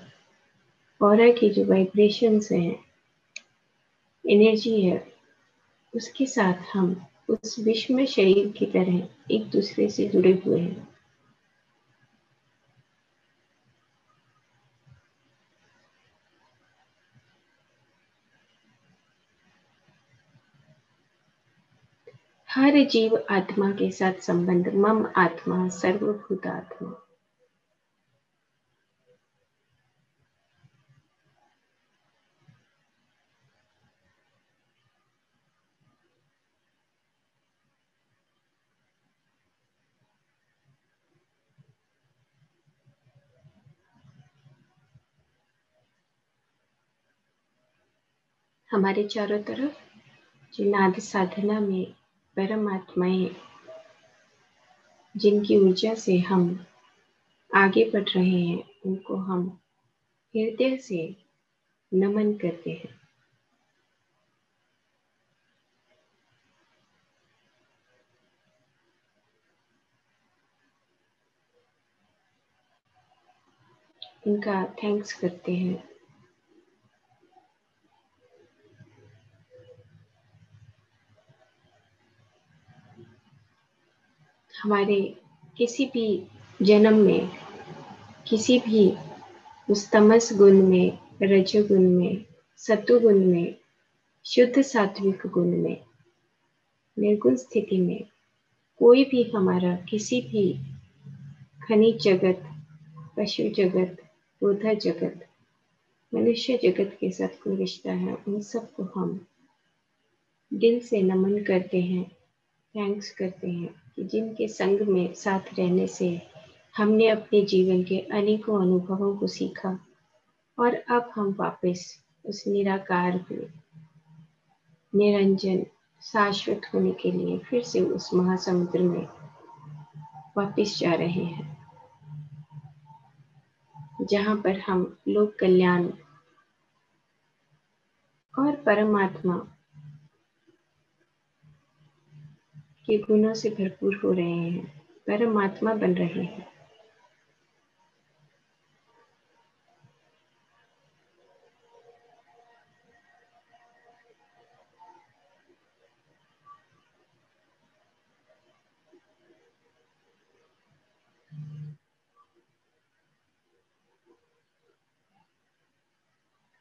ऑरा की जो वाइब्रेशंस हैं, एनर्जी है, उसके साथ हम उस विश्व में शरीर की तरह एक दूसरे से जुड़े हुए हैं। हर जीव आत्मा के साथ संबंध, मम आत्मा सर्वभूत आत्मा। हमारे चारों तरफ जो नाद साधना में परम आत्माएं, जिनकी ऊर्जा से हम आगे बढ़ रहे हैं, उनको हम हृदय से नमन करते हैं। इनका थैंक्स करते हैं। हमारे किसी भी जन्म में, किसी भी उस तमस गुण में, रजोगुण में, सत्वगुण में, शुद्ध सात्विक गुण में, निर्गुण स्थिति में कोई भी हमारा किसी भी खनिज जगत, पशु जगत, पौधा जगत, मनुष्य जगत के साथ कोई रिश्ता है, उन सबको हम दिल से नमन करते हैं, थैंक्स करते हैं कि जिनके संग में साथ रहने से हमने अपने जीवन के अनेकों अनुभवों को सीखा और अब हम वापस उस निराकार हुए, निरंजन, शाश्वत होने के लिए फिर से उस महासमुद्र में वापस जा रहे हैं, जहाँ पर हम लोक कल्याण और परमात्मा के गुणों से भरपूर हो रहे हैं, परमात्मा बन रहे हैं।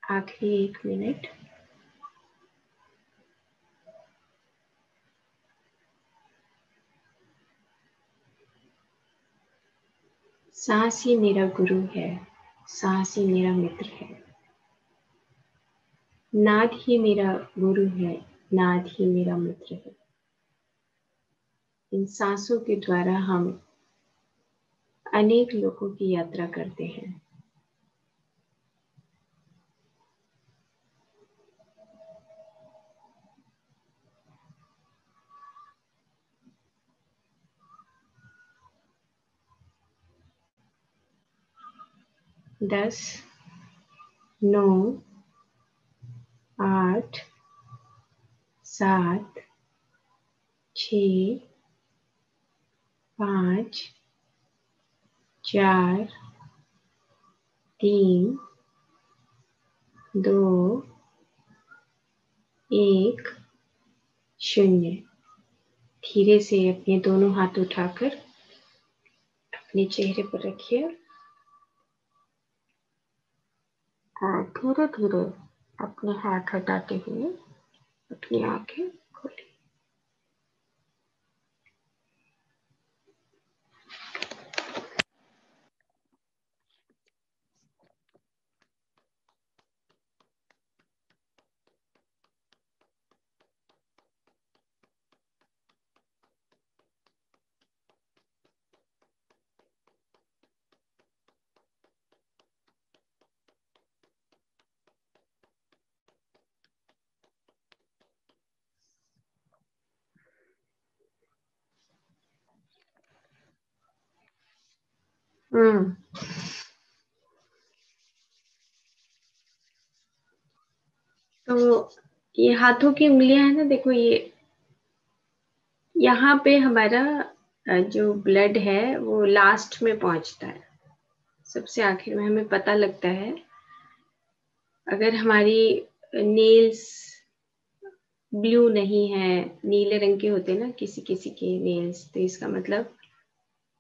आखिरी 1 मिनट। सांस ही मेरा गुरु है, सांस ही मेरा मित्र है, नाद ही मेरा गुरु है, नाद ही मेरा मित्र है। इन सांसों के द्वारा हम अनेक लोगों की यात्रा करते हैं। दस, 9, 8, 7, 6, 5, 4, 3, 2, 1, 0। धीरे से अपने दोनों हाथ उठाकर अपने चेहरे पर रखिए और धीरे धीरे अपने हाथ हटाते हुए अपनी आंखें खोलें। तो ये हाथों की उंगलियां है ना, देखो ये यहाँ पे हमारा जो ब्लड है वो लास्ट में पहुंचता है, सबसे आखिर में हमें पता लगता है। अगर हमारी नेल्स ब्लू नहीं है, नीले रंग के होते हैं ना किसी किसी के नेल्स, तो इसका मतलब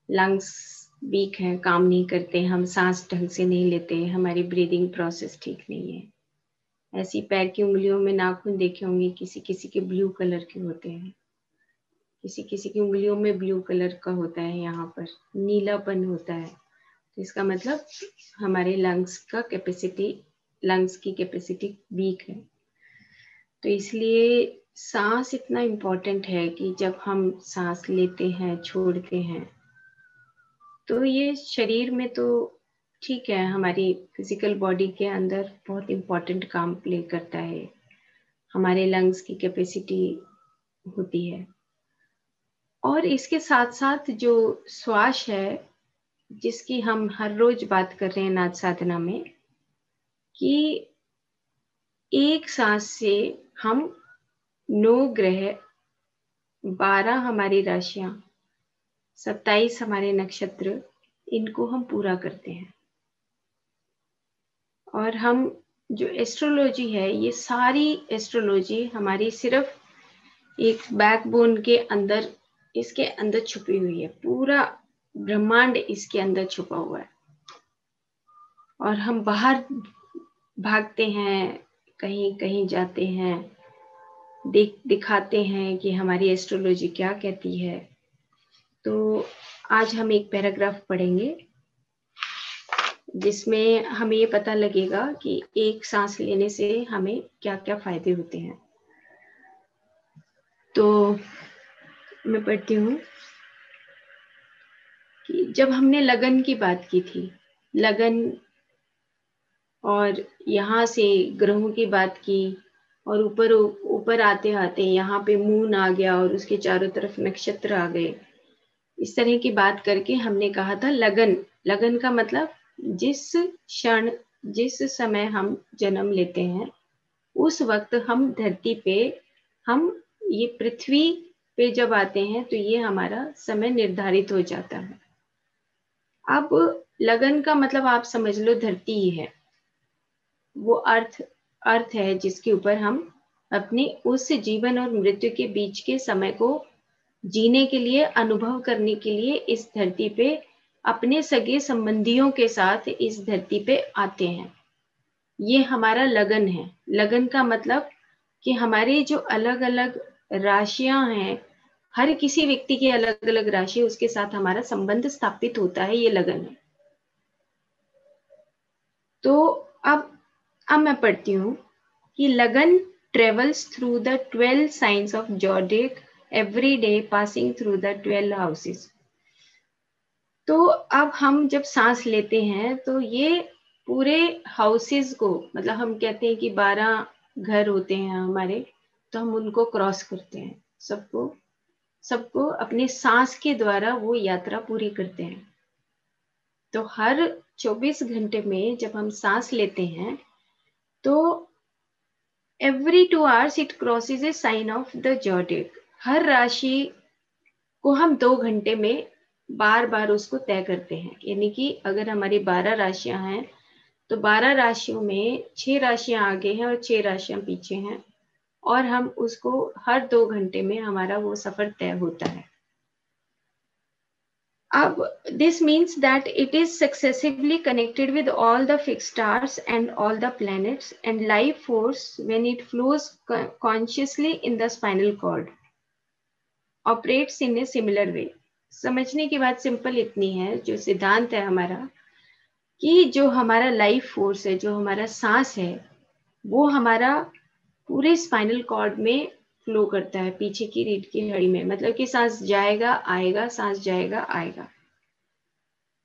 लंग्स वीक है, काम नहीं करते, हम सांस ढंग से नहीं लेते, हमारी ब्रीदिंग प्रोसेस ठीक नहीं है। ऐसी पैर की उंगलियों में नाखून देखे होंगे, किसी किसी के ब्लू कलर के होते हैं, किसी किसी की उंगलियों में ब्लू कलर का होता है, यहाँ पर नीलापन होता है। तो इसका मतलब हमारे लंग्स की कैपेसिटी वीक है। तो इसलिए सांस इतना इम्पोर्टेंट है कि जब हम सांस लेते हैं, छोड़ते हैं, तो ये शरीर में तो ठीक है, हमारी फिजिकल बॉडी के अंदर बहुत इम्पोर्टेंट काम प्ले करता है, हमारे लंग्स की कैपेसिटी होती है। और इसके साथ साथ जो श्वास है, जिसकी हम हर रोज बात कर रहे हैं नाद साधना में, कि एक सांस से हम 9 ग्रह, 12 हमारी राशियां, 27 हमारे नक्षत्र, इनको हम पूरा करते हैं। और हम जो एस्ट्रोलॉजी है, ये सारी एस्ट्रोलॉजी हमारी सिर्फ एक बैकबोन के अंदर, इसके अंदर छुपी हुई है। पूरा ब्रह्मांड इसके अंदर छुपा हुआ है। और हम बाहर भागते हैं, कहीं कहीं जाते हैं, दिखाते हैं कि हमारी एस्ट्रोलॉजी क्या कहती है। तो आज हम एक पैराग्राफ पढ़ेंगे जिसमें हमें ये पता लगेगा कि एक सांस लेने से हमें क्या क्या फायदे होते हैं। तो मैं पढ़ती हूँ कि जब हमने लगन की बात की थी, लगन, और यहाँ से ग्रहों की बात की, और ऊपर ऊपर आते आते यहाँ पे मून आ गया और उसके चारों तरफ नक्षत्र आ गए। इस तरह की बात करके हमने कहा था लगन। लगन का मतलब जिस क्षण, जिस समय हम जन्म लेते हैं, उस वक्त हम धरती पे, हम ये पृथ्वी पे जब आते हैं तो ये हमारा समय निर्धारित हो जाता है। अब लगन का मतलब आप समझ लो धरती ही है, वो अर्थ है जिसके ऊपर हम अपने उस जीवन और मृत्यु के बीच के समय को जीने के लिए, अनुभव करने के लिए इस धरती पे अपने सगे संबंधियों के साथ इस धरती पे आते हैं। ये हमारा लगन है। लगन का मतलब कि हमारी जो अलग अलग राशियां हैं, हर किसी व्यक्ति की अलग अलग राशि, उसके साथ हमारा संबंध स्थापित होता है, ये लगन है। तो अब मैं पढ़ती हूँ कि लगन travels through the 12 signs of zodiac every day, passing through the 12 houses। तो अब हम जब सांस लेते हैं तो ये पूरे हाउसेस को, मतलब हम कहते हैं कि 12 घर होते हैं हमारे, तो हम उनको क्रॉस करते हैं, सबको सबको अपने सांस के द्वारा वो यात्रा पूरी करते हैं। तो हर 24 घंटे में जब हम सांस लेते हैं तो every 2 hours it crosses a sign of the zodiac। हर राशि को हम 2 घंटे में बार बार उसको तय करते हैं। यानी कि अगर हमारी 12 राशियां हैं तो 12 राशियों में 6 राशियां आगे हैं और 6 राशियां पीछे हैं, और हम उसको हर 2 घंटे में हमारा वो सफर तय होता है। अब this means that it is successively connected with all the fixed stars and all the planets and life force when it flows consciously in the spinal cord, operates in a similar way। समझने की बात simple इतनी है, जो सिद्धांत है हमारा, कि जो हमारा लाइफ फोर्स है, जो हमारा सांस है, वो हमारा पूरे स्पाइनल कॉर्ड में फ्लो करता है, पीछे की रीढ़ की हड्डी में। मतलब कि सांस जाएगा आएगा, सांस जाएगा आएगा।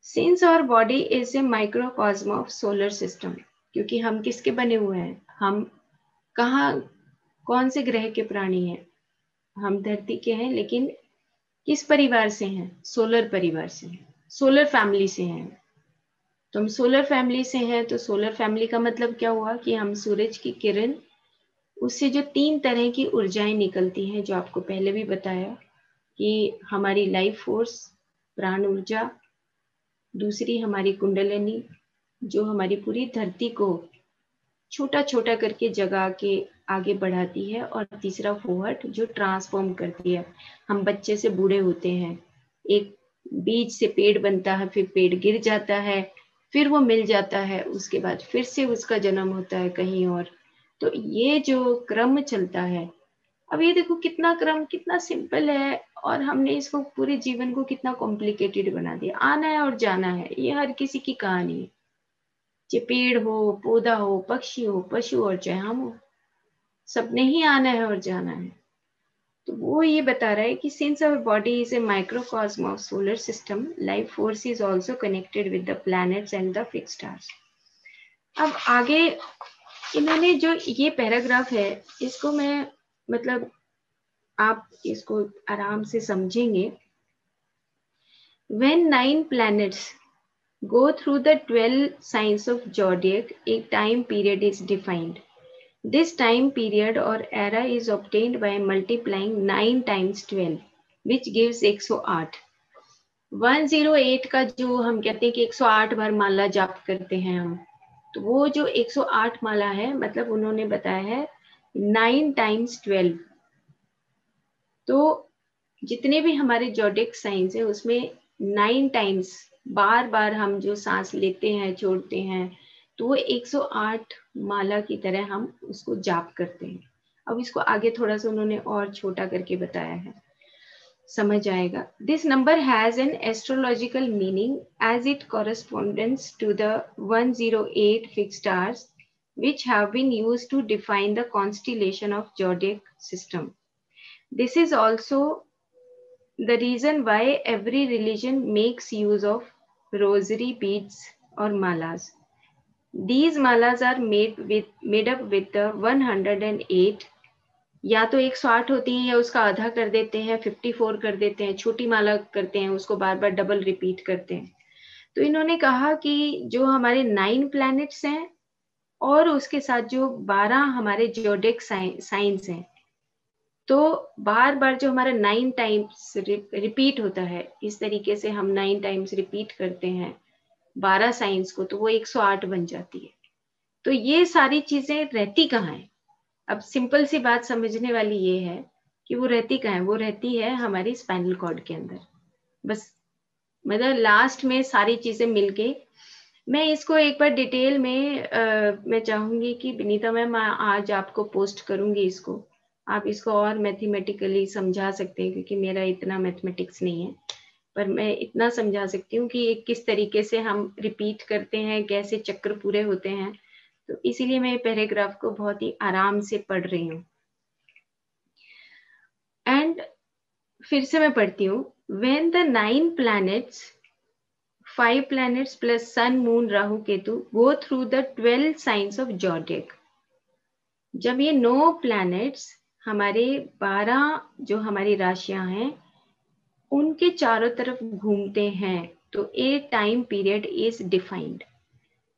Since our body is a microcosm of solar system, क्योंकि हम किसके बने हुए हैं, हम कहाँ, कौन से ग्रह के प्राणी हैं, हम धरती के हैं, लेकिन किस परिवार से हैं, सोलर परिवार से हैं, सोलर फैमिली से हैं। तो हम सोलर फैमिली से हैं, तो सोलर फैमिली का मतलब क्या हुआ कि हम सूरज की किरण, उससे जो 3 तरह की ऊर्जाएं निकलती हैं, जो आपको पहले भी बताया कि हमारी लाइफ फोर्स, प्राण ऊर्जा, दूसरी हमारी कुंडलिनी जो हमारी पूरी धरती को छोटा छोटा करके जगा के आगे बढ़ाती है, और तीसरा फोहट जो ट्रांसफॉर्म करती है। हम बच्चे से बूढ़े होते हैं, एक बीज से पेड़ बनता है, फिर पेड़ गिर जाता है, फिर वो मिल जाता है, उसके बाद फिर से उसका जन्म होता है कहीं और। तो ये जो क्रम चलता है, अब ये देखो कितना क्रम, कितना सिंपल है, और हमने इसको पूरे जीवन को कितना कॉम्प्लिकेटेड बना दिया। आना है और जाना है, ये हर किसी की कहानी है, चाहे पेड़ हो, पौधा हो, पक्षी हो, पशु, और चाहे हम हो, सबने ही आना है और जाना है। तो वो ये बता रहा है कि since our body is a microcosm of solar system, life force is also connected with the planets and the fixed stars. अब आगे इन्होंने जो ये पैराग्राफ है, इसको मैं, मतलब आप इसको आराम से समझेंगे। When 9 planets, Go through the 12 signs of zodiac. A time period is defined. This time period or era is obtained by multiplying 9 times 12, which gives 108. 108 का जो हम कहते हैं कि 108 बार माला जाप करते हैं हम, तो वो जो 108 माला है, मतलब उन्होंने बताया है 9 times 12। तो जितने भी हमारे जोडिक साइंस है उसमें 9 टाइम्स बार बार हम जो सांस लेते हैं छोड़ते हैं, तो वो 108 माला की तरह हम उसको जाप करते हैं। अब इसको आगे थोड़ा सा उन्होंने और छोटा करके बताया है, समझ आएगा। This number has an astrological meaning as it correspondence to the 108 fixed stars which have been used to define the constellation of zodiac system. This is also the reason why every religion makes use of rosary beads or malas. These malas are made up with the 108, या तो 108 होती हैं या उसका आधा कर देते हैं, 54 कर देते हैं, छोटी माला करते हैं, उसको बार बार डबल रिपीट करते हैं। तो इन्होंने कहा कि जो हमारे 9 प्लैनेट्स हैं और उसके साथ जो 12 हमारे जोडिक साइंस हैं, तो बार बार जो हमारा 9 टाइम्स रिपीट होता है, इस तरीके से हम 9 टाइम्स रिपीट करते हैं 12 साइंस को, तो वो 108 बन जाती है। तो ये सारी चीजें रहती कहाँ है? अब सिंपल सी बात समझने वाली ये है कि वो रहती कहाँ है? वो रहती है हमारी स्पाइनल कॉर्ड के अंदर। बस मतलब लास्ट में सारी चीजें मिलके, मैं इसको एक बार डिटेल में मैं चाहूंगी कि विनीता मैम आज आपको पोस्ट करूंगी इसको, आप इसको और मैथमेटिकली समझा सकते हैं, क्योंकि मेरा इतना मैथमेटिक्स नहीं है, पर मैं इतना समझा सकती हूँ कि किस तरीके से हम रिपीट करते हैं, कैसे चक्र पूरे होते हैं। तो इसीलिए मैं पैराग्राफ को बहुत ही आराम से पढ़ रही हूँ। एंड फिर से मैं पढ़ती हूँ। When the 9 planets, 5 planets plus sun, moon, Rahu, Ketu go through the 12 signs of zodiac. जब ये 9 planets हमारे 12 जो हमारी राशियां हैं उनके चारों तरफ घूमते हैं, तो a time period is defined.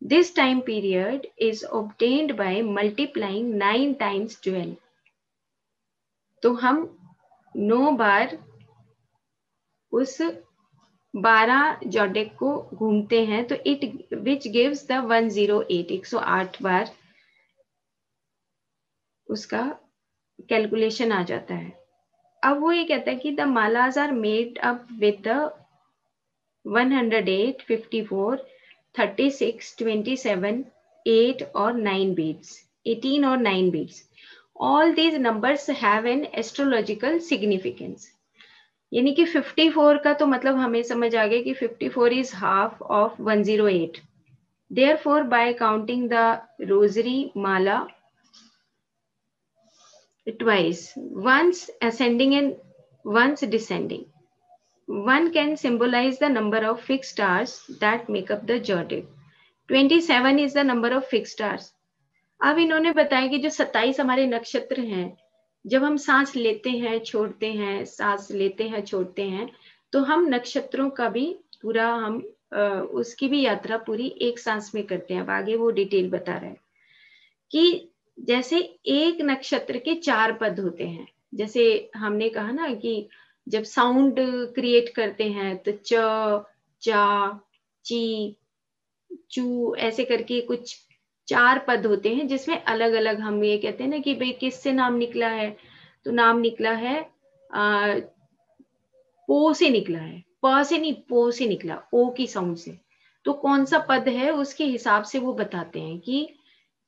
This time period is obtained by multiplying 9 times 12. तो हम 9 बार उस 12 जोडिक को घूमते हैं, तो इट विच गिव्स द 108, 108 बार उसका कैलकुलेशन आ जाता है। अब वो ये कहता है कि the malas are made up with the 108, 54, 36, 27, 8 और 9 beads, 18 और 9 beads. All these numbers have an astrological significance. यानी कि 54 का तो मतलब हमें समझ आ गया कि 54 is half of 108. Therefore, by counting the rosary mala twice, once ascending and once descending, one can symbolize the number of fixed stars that make up the zodiac. 27 is the number of fixed stars. अब इन्होंने बताया कि जो 27 हमारे नक्षत्र हैं, जब हम सांस लेते हैं छोड़ते हैं, सांस लेते हैं छोड़ते हैं, तो हम नक्षत्रों का भी पूरा हम उसकी भी यात्रा पूरी एक सांस में करते हैं। अब आगे वो डिटेल बता रहे हैं कि जैसे एक नक्षत्र के 4 पद होते हैं, जैसे हमने कहा ना कि जब साउंड क्रिएट करते हैं तो च, चा, ची, चू ऐसे करके कुछ 4 पद होते हैं, जिसमें अलग अलग हम ये कहते हैं ना कि भाई किससे नाम निकला है, तो नाम निकला है पो से निकला है, प से नहीं पो से निकला, ओ की साउंड से। तो कौन सा पद है उसके हिसाब से वो बताते हैं कि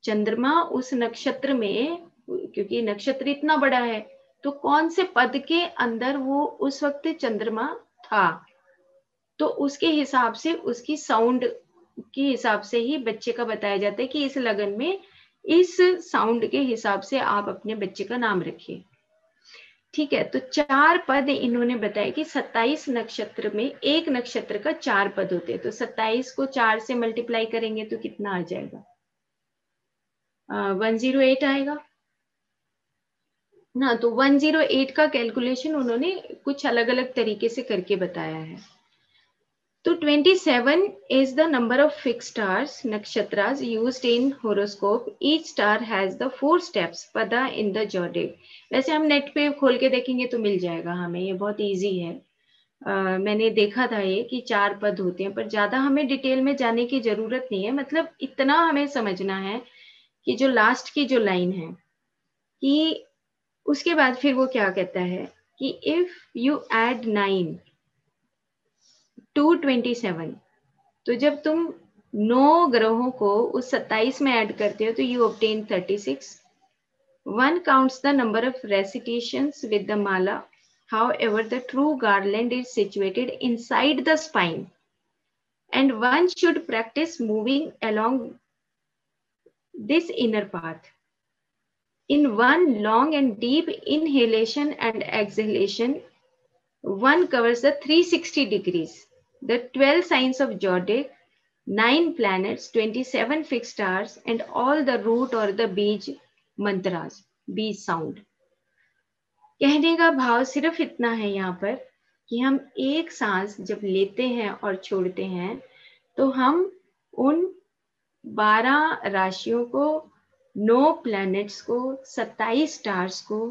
चंद्रमा उस नक्षत्र में, क्योंकि नक्षत्र इतना बड़ा है, तो कौन से पद के अंदर वो उस वक्त चंद्रमा था, तो उसके हिसाब से उसकी साउंड के हिसाब से ही बच्चे का बताया जाता है कि इस लगन में इस साउंड के हिसाब से आप अपने बच्चे का नाम रखिए। ठीक है, तो 4 पद इन्होंने बताया कि 27 नक्षत्र में एक नक्षत्र का 4 पद होते हैं, तो 27 को 4 से मल्टीप्लाई करेंगे तो कितना आ जाएगा? 108 आएगा ना। तो 108 का कैलकुलेशन उन्होंने कुछ अलग अलग तरीके से करके बताया है। तो 27 is the number of fixed stars, nakshatras used in horoscope. Each star has the 4 steps, pada in the zodiac. वैसे हम नेट पे खोल के देखेंगे तो मिल जाएगा हमें, ये बहुत इजी है। मैंने देखा था ये कि 4 पद होते हैं, पर ज्यादा हमें डिटेल में जाने की जरूरत नहीं है। मतलब इतना हमें समझना है कि जो लास्ट की जो लाइन है, कि उसके बाद फिर वो क्या कहता है कि इफ यू एड 9 to 27, तो जब तुम 9 ग्रहों को उस 27 में ऐड करते हो तो you obtain 36. One counts the number of recitations with the mala. However, the true garland is situated inside the spine, and one should practice moving along this inner path. In one long and deep inhalation and exhalation, one covers the 360 degrees, the 12 signs of zodiac, 9 planets, 27 fixed stars, and all the root or the बीज mantras, बीज sound. कहने का भाव सिर्फ इतना है यहाँ पर कि हम एक सांस जब लेते हैं और छोड़ते हैं तो हम उन 12 राशियों को, 9 प्लैनेट्स को, 27 स्टार्स को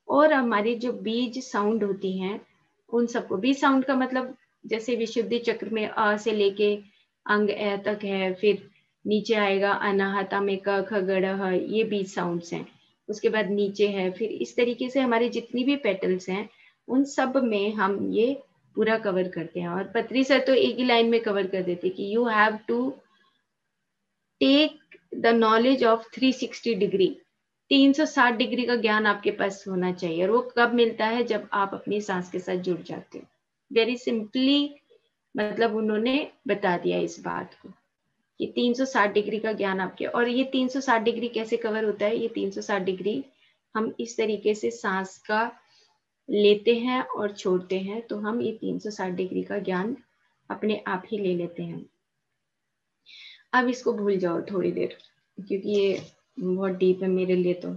और हमारी जो बीज साउंड होती हैं उन सबको। बीज साउंड का मतलब जैसे विशुद्धि चक्र में अ से लेके अंग ए तक है, फिर नीचे आएगा अनाहता में क ख गड़ ह, ये बीज साउंड्स हैं। उसके बाद नीचे है, फिर इस तरीके से हमारे जितनी भी पेटल्स हैं उन सब में हम ये पूरा कवर करते हैं। और पत्री सर तो एक ही लाइन में कवर कर देते कि you have to take the knowledge of 360 degree, 360 degree का ज्ञान आपके पास होना चाहिए। और वो कब मिलता है? जब आप अपनी सांस के साथ जुड़ जाते हो। वेरी सिंपली मतलब उन्होंने बता दिया इस बात को कि 360 डिग्री का ज्ञान आपके। और ये 360 डिग्री कैसे कवर होता है? ये 360 डिग्री हम इस तरीके से सांस का लेते हैं और छोड़ते हैं तो हम ये 360 डिग्री का ज्ञान अपने आप ही ले लेते हैं। अब इसको भूल जाओ थोड़ी देर, क्योंकि ये बहुत डीप है मेरे लिए। तो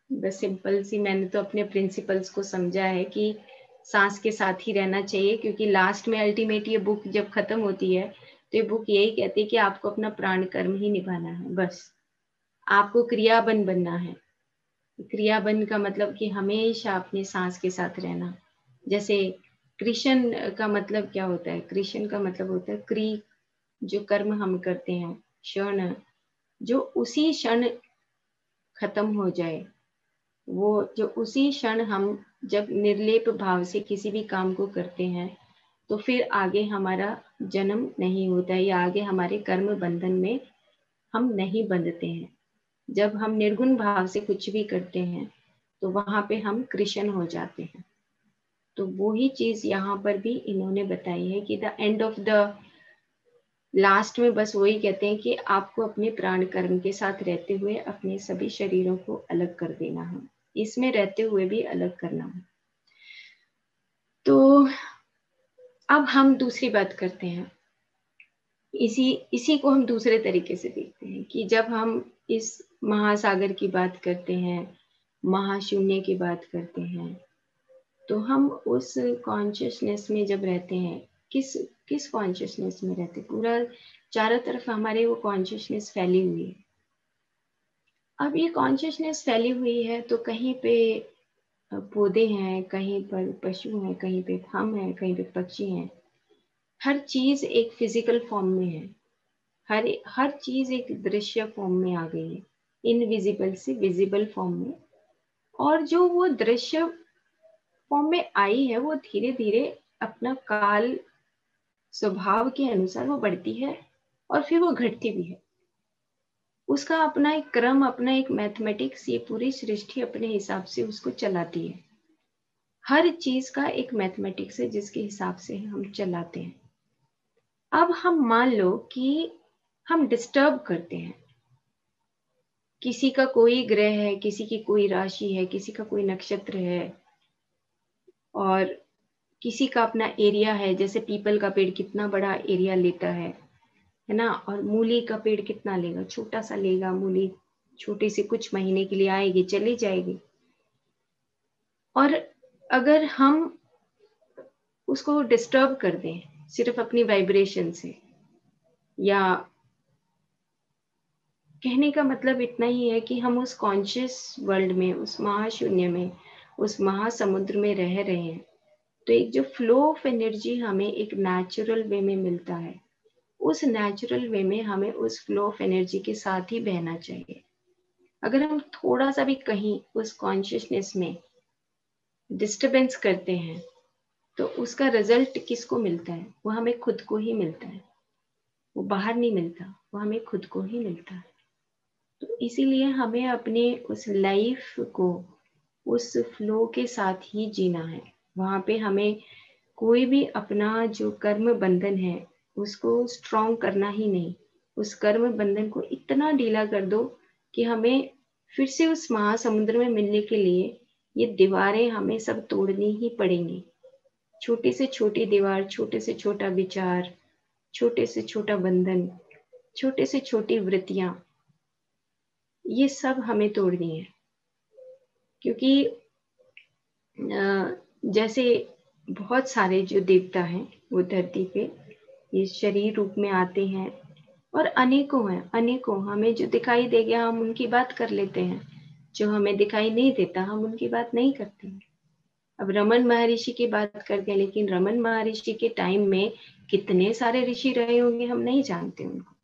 बस सिंपल सी मैंने तो अपने प्रिंसिपल्स को समझा है कि सांस के साथ ही रहना चाहिए, क्योंकि लास्ट में अल्टीमेट ये बुक जब खत्म होती है तो ये बुक यही कहती है कि आपको अपना प्राण कर्म ही निभाना है। बस आपको क्रियाबन बनना है। क्रियाबन का मतलब कि हमेशा अपने सांस के साथ रहना। जैसे कृष्ण का मतलब क्या होता है? कृष्ण का मतलब होता है क्री, जो कर्म हम करते हैं, क्षण जो उसी क्षण खत्म हो जाए, वो जो उसी क्षण हम जब निर्लेप भाव से किसी भी काम को करते हैं तो फिर आगे हमारा जन्म नहीं होता है या आगे हमारे कर्म बंधन में हम नहीं बंधते हैं। जब हम निर्गुण भाव से कुछ भी करते हैं तो वहां पे हम कृष्ण हो जाते हैं। तो वही चीज यहाँ पर भी इन्होंने बताई है कि the end of the last में बस वही कहते हैं कि आपको अपने प्राण कर्म के साथ रहते हुए अपने सभी शरीरों को अलग कर देना है, इसमें रहते हुए भी अलग करना है। तो अब हम दूसरी बात करते हैं। इसी को हम दूसरे तरीके से देखते हैं कि जब हम इस महासागर की बात करते हैं, महाशून्य की बात करते हैं, तो हम उस कॉन्शियसनेस में जब रहते हैं, किस कॉन्शियसनेस में रहते? पूरा चारों तरफ हमारे वो कॉन्शियसनेस फैली हुई है। अब ये कॉन्शियसनेस फैली हुई है तो कहीं पे पौधे हैं, कहीं पर पशु हैं, कहीं पे हम हैं, कहीं पे पक्षी हैं। हर चीज एक फिजिकल फॉर्म में है। हर चीज एक दृश्य फॉर्म में आ गई है, इनविजिबल से विजिबल फॉर्म में। और जो वो दृश्य फॉर्म में आई है वो धीरे धीरे अपना काल स्वभाव के अनुसार वो बढ़ती है और फिर वो घटती भी है। उसका अपना एक क्रम, अपना एक मैथमेटिक्स, ये पूरी सृष्टि अपने हिसाब से उसको चलाती है। हर चीज का एक मैथमेटिक्स है जिसके हिसाब से हम चलाते हैं। अब हम मान लो कि हम डिस्टर्ब करते हैं, किसी का कोई ग्रह है, किसी की कोई राशि है, किसी का कोई नक्षत्र है और किसी का अपना एरिया है। जैसे पीपल का पेड़ कितना बड़ा एरिया लेता है ना, और मूली का पेड़ कितना लेगा? छोटा सा लेगा। मूली छोटे से कुछ महीने के लिए आएगी, चली जाएगी। और अगर हम उसको डिस्टर्ब कर दें सिर्फ अपनी वाइब्रेशन से। या कहने का मतलब इतना ही है कि हम उस कॉन्शियस वर्ल्ड में, उस महाशून्य में, उस महासमुद्र में रह रहे हैं। तो एक जो फ्लो ऑफ एनर्जी हमें एक नेचुरल वे में मिलता है, उस नेचुरल वे में हमें उस फ्लो ऑफ एनर्जी के साथ ही बहना चाहिए। अगर हम थोड़ा सा भी कहीं उस कॉन्शियसनेस में डिस्टरबेंस करते हैं तो उसका रिजल्ट किसको मिलता है? वो हमें खुद को ही मिलता है। वो बाहर नहीं मिलता, वो हमें खुद को ही मिलता है। तो इसीलिए हमें अपने उस लाइफ को उस फ्लो के साथ ही जीना है। वहां पे हमें कोई भी अपना जो कर्म बंधन है उसको स्ट्रॉन्ग करना ही नहीं। उस कर्म बंधन को इतना ढीला कर दो कि हमें फिर से उस महासमुद्र में मिलने के लिए ये दीवारें हमें सब तोड़नी ही पड़ेंगी। छोटी से छोटी दीवार, छोटे से छोटा विचार, छोटे से छोटा बंधन, छोटे से छोटी वृत्तियां, ये सब हमें तोड़नी है। क्योंकि जैसे बहुत सारे जो देवता हैं वो धरती पे ये शरीर रूप में आते हैं, और अनेकों हैं, अनेकों। हमें जो दिखाई दे गया हम उनकी बात कर लेते हैं, जो हमें दिखाई नहीं देता हम उनकी बात नहीं करते हैं। अब रमन महर्षि की बात करते हैं, लेकिन रमन महर्षि के टाइम में कितने सारे ऋषि रहे होंगे हम नहीं जानते उनको,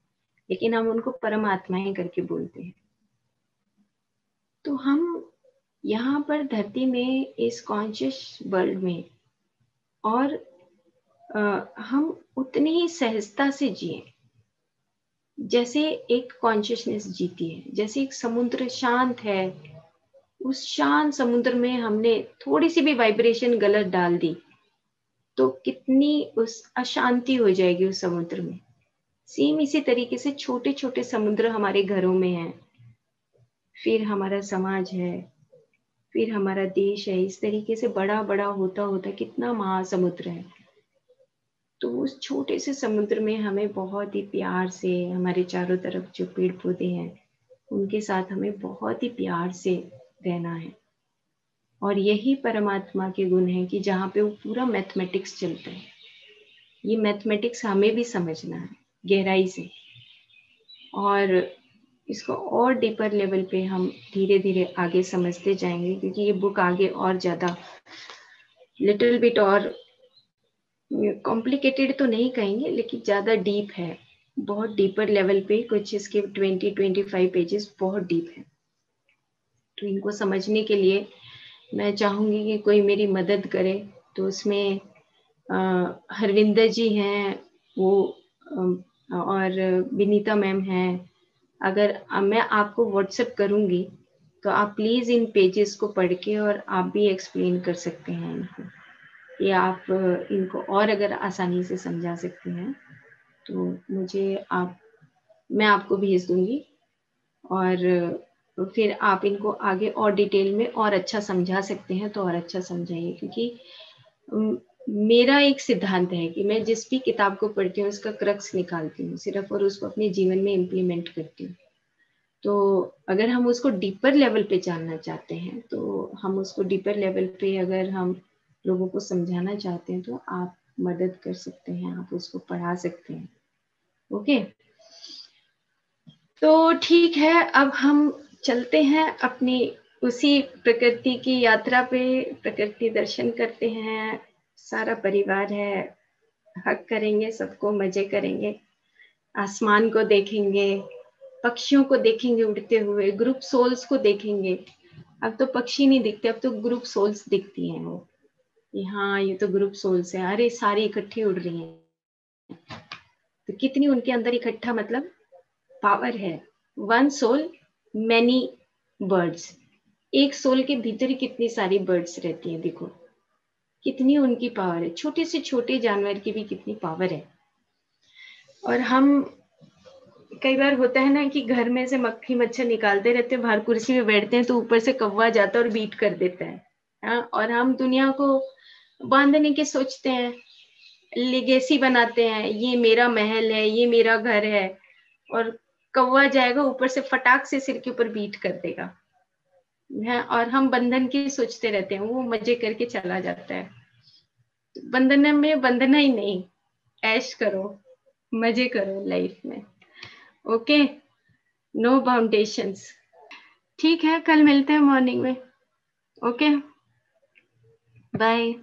लेकिन हम उनको परमात्माएं करके बोलते हैं। तो हम यहाँ पर धरती में इस कॉन्शियस वर्ल्ड में, और हम उतनी ही सहजता से जिए जैसे एक कॉन्शियसनेस जीती है। जैसे एक समुद्र शांत है, उस शांत समुद्र में हमने थोड़ी सी भी वाइब्रेशन गलत डाल दी तो कितनी उस अशांति हो जाएगी उस समुद्र में। सेम इसी तरीके से छोटे छोटे समुद्र हमारे घरों में हैं, फिर हमारा समाज है, फिर हमारा देश है। इस तरीके से बड़ा बड़ा होता होता कितना महासमुद्र है। तो उस छोटे से समुद्र में हमें बहुत ही प्यार से, हमारे चारों तरफ जो पेड़ पौधे हैं उनके साथ हमें बहुत ही प्यार से रहना है। और यही परमात्मा के गुण है कि जहाँ पे वो पूरा मैथमेटिक्स चलता है। ये मैथमेटिक्स हमें भी समझना है गहराई से, और इसको और डीपर लेवल पे हम धीरे धीरे आगे समझते जाएंगे, क्योंकि ये बुक आगे और ज़्यादा लिटिल बिट और कॉम्प्लिकेटेड तो नहीं कहेंगे, लेकिन ज़्यादा डीप है, बहुत डीपर लेवल पे। कुछ इसके 20-25 पेजेस बहुत डीप है। तो इनको समझने के लिए मैं चाहूँगी कि कोई मेरी मदद करे। तो उसमें हरविंदर जी हैं वो, और विनीता मैम हैं। अगर मैं आपको व्हाट्सएप करूँगी तो आप प्लीज़ इन पेजेस को पढ़ के और आप भी एक्सप्लेन कर सकते हैं इनको, या आप इनको और अगर आसानी से समझा सकते हैं तो मैं आपको भेज दूंगी, और फिर आप इनको आगे और डिटेल में और अच्छा समझा सकते हैं तो और अच्छा समझाइए। क्योंकि मेरा एक सिद्धांत है कि मैं जिस भी किताब को पढ़ती हूँ उसका क्रक्स निकालती हूँ सिर्फ, और उसको अपने जीवन में इम्प्लीमेंट करती हूँ। तो अगर हम उसको डीपर लेवल पे जानना चाहते हैं तो हम उसको डीपर लेवल पे अगर हम लोगों को समझाना चाहते हैं तो आप मदद कर सकते हैं, आप उसको पढ़ा सकते हैं। ओके, तो ठीक है, अब हम चलते हैं अपनी उसी प्रकृति की यात्रा पे। प्रकृति दर्शन करते हैं, सारा परिवार है, हक करेंगे, सबको मजे करेंगे, आसमान को देखेंगे, पक्षियों को देखेंगे उड़ते हुए, ग्रुप सोल्स को देखेंगे। अब तो पक्षी नहीं दिखते, अब तो ग्रुप सोल्स दिखती हैं वो, कि हाँ ये तो ग्रुप सोल्स है, अरे सारी इकट्ठी उड़ रही हैं। तो कितनी उनके अंदर इकट्ठा मतलब पावर है। वन सोल मैनी बर्ड्स, एक सोल के भीतर ही कितनी सारी बर्ड्स रहती हैं। देखो कितनी उनकी पावर है, छोटे से छोटे जानवर की भी कितनी पावर है। और हम कई बार होता है ना कि घर में से मक्खी मच्छर निकालते रहते हैं, बाहर कुर्सी में बैठते हैं तो ऊपर से कौवा जाता है और बीट कर देता है। हाँ, और हम दुनिया को बांधने के सोचते हैं, लिगेसी बनाते हैं, ये मेरा महल है, ये मेरा घर है, और कौवा जाएगा ऊपर से फटाक से सिर के ऊपर बीट कर देगा है, और हम बंधन की सोचते रहते हैं, वो मजे करके चला जाता है। बंधन में बंधना ही नहीं, ऐश करो, मजे करो लाइफ में। Okay, no boundations. ठीक है, कल मिलते हैं मॉर्निंग में। Okay, bye.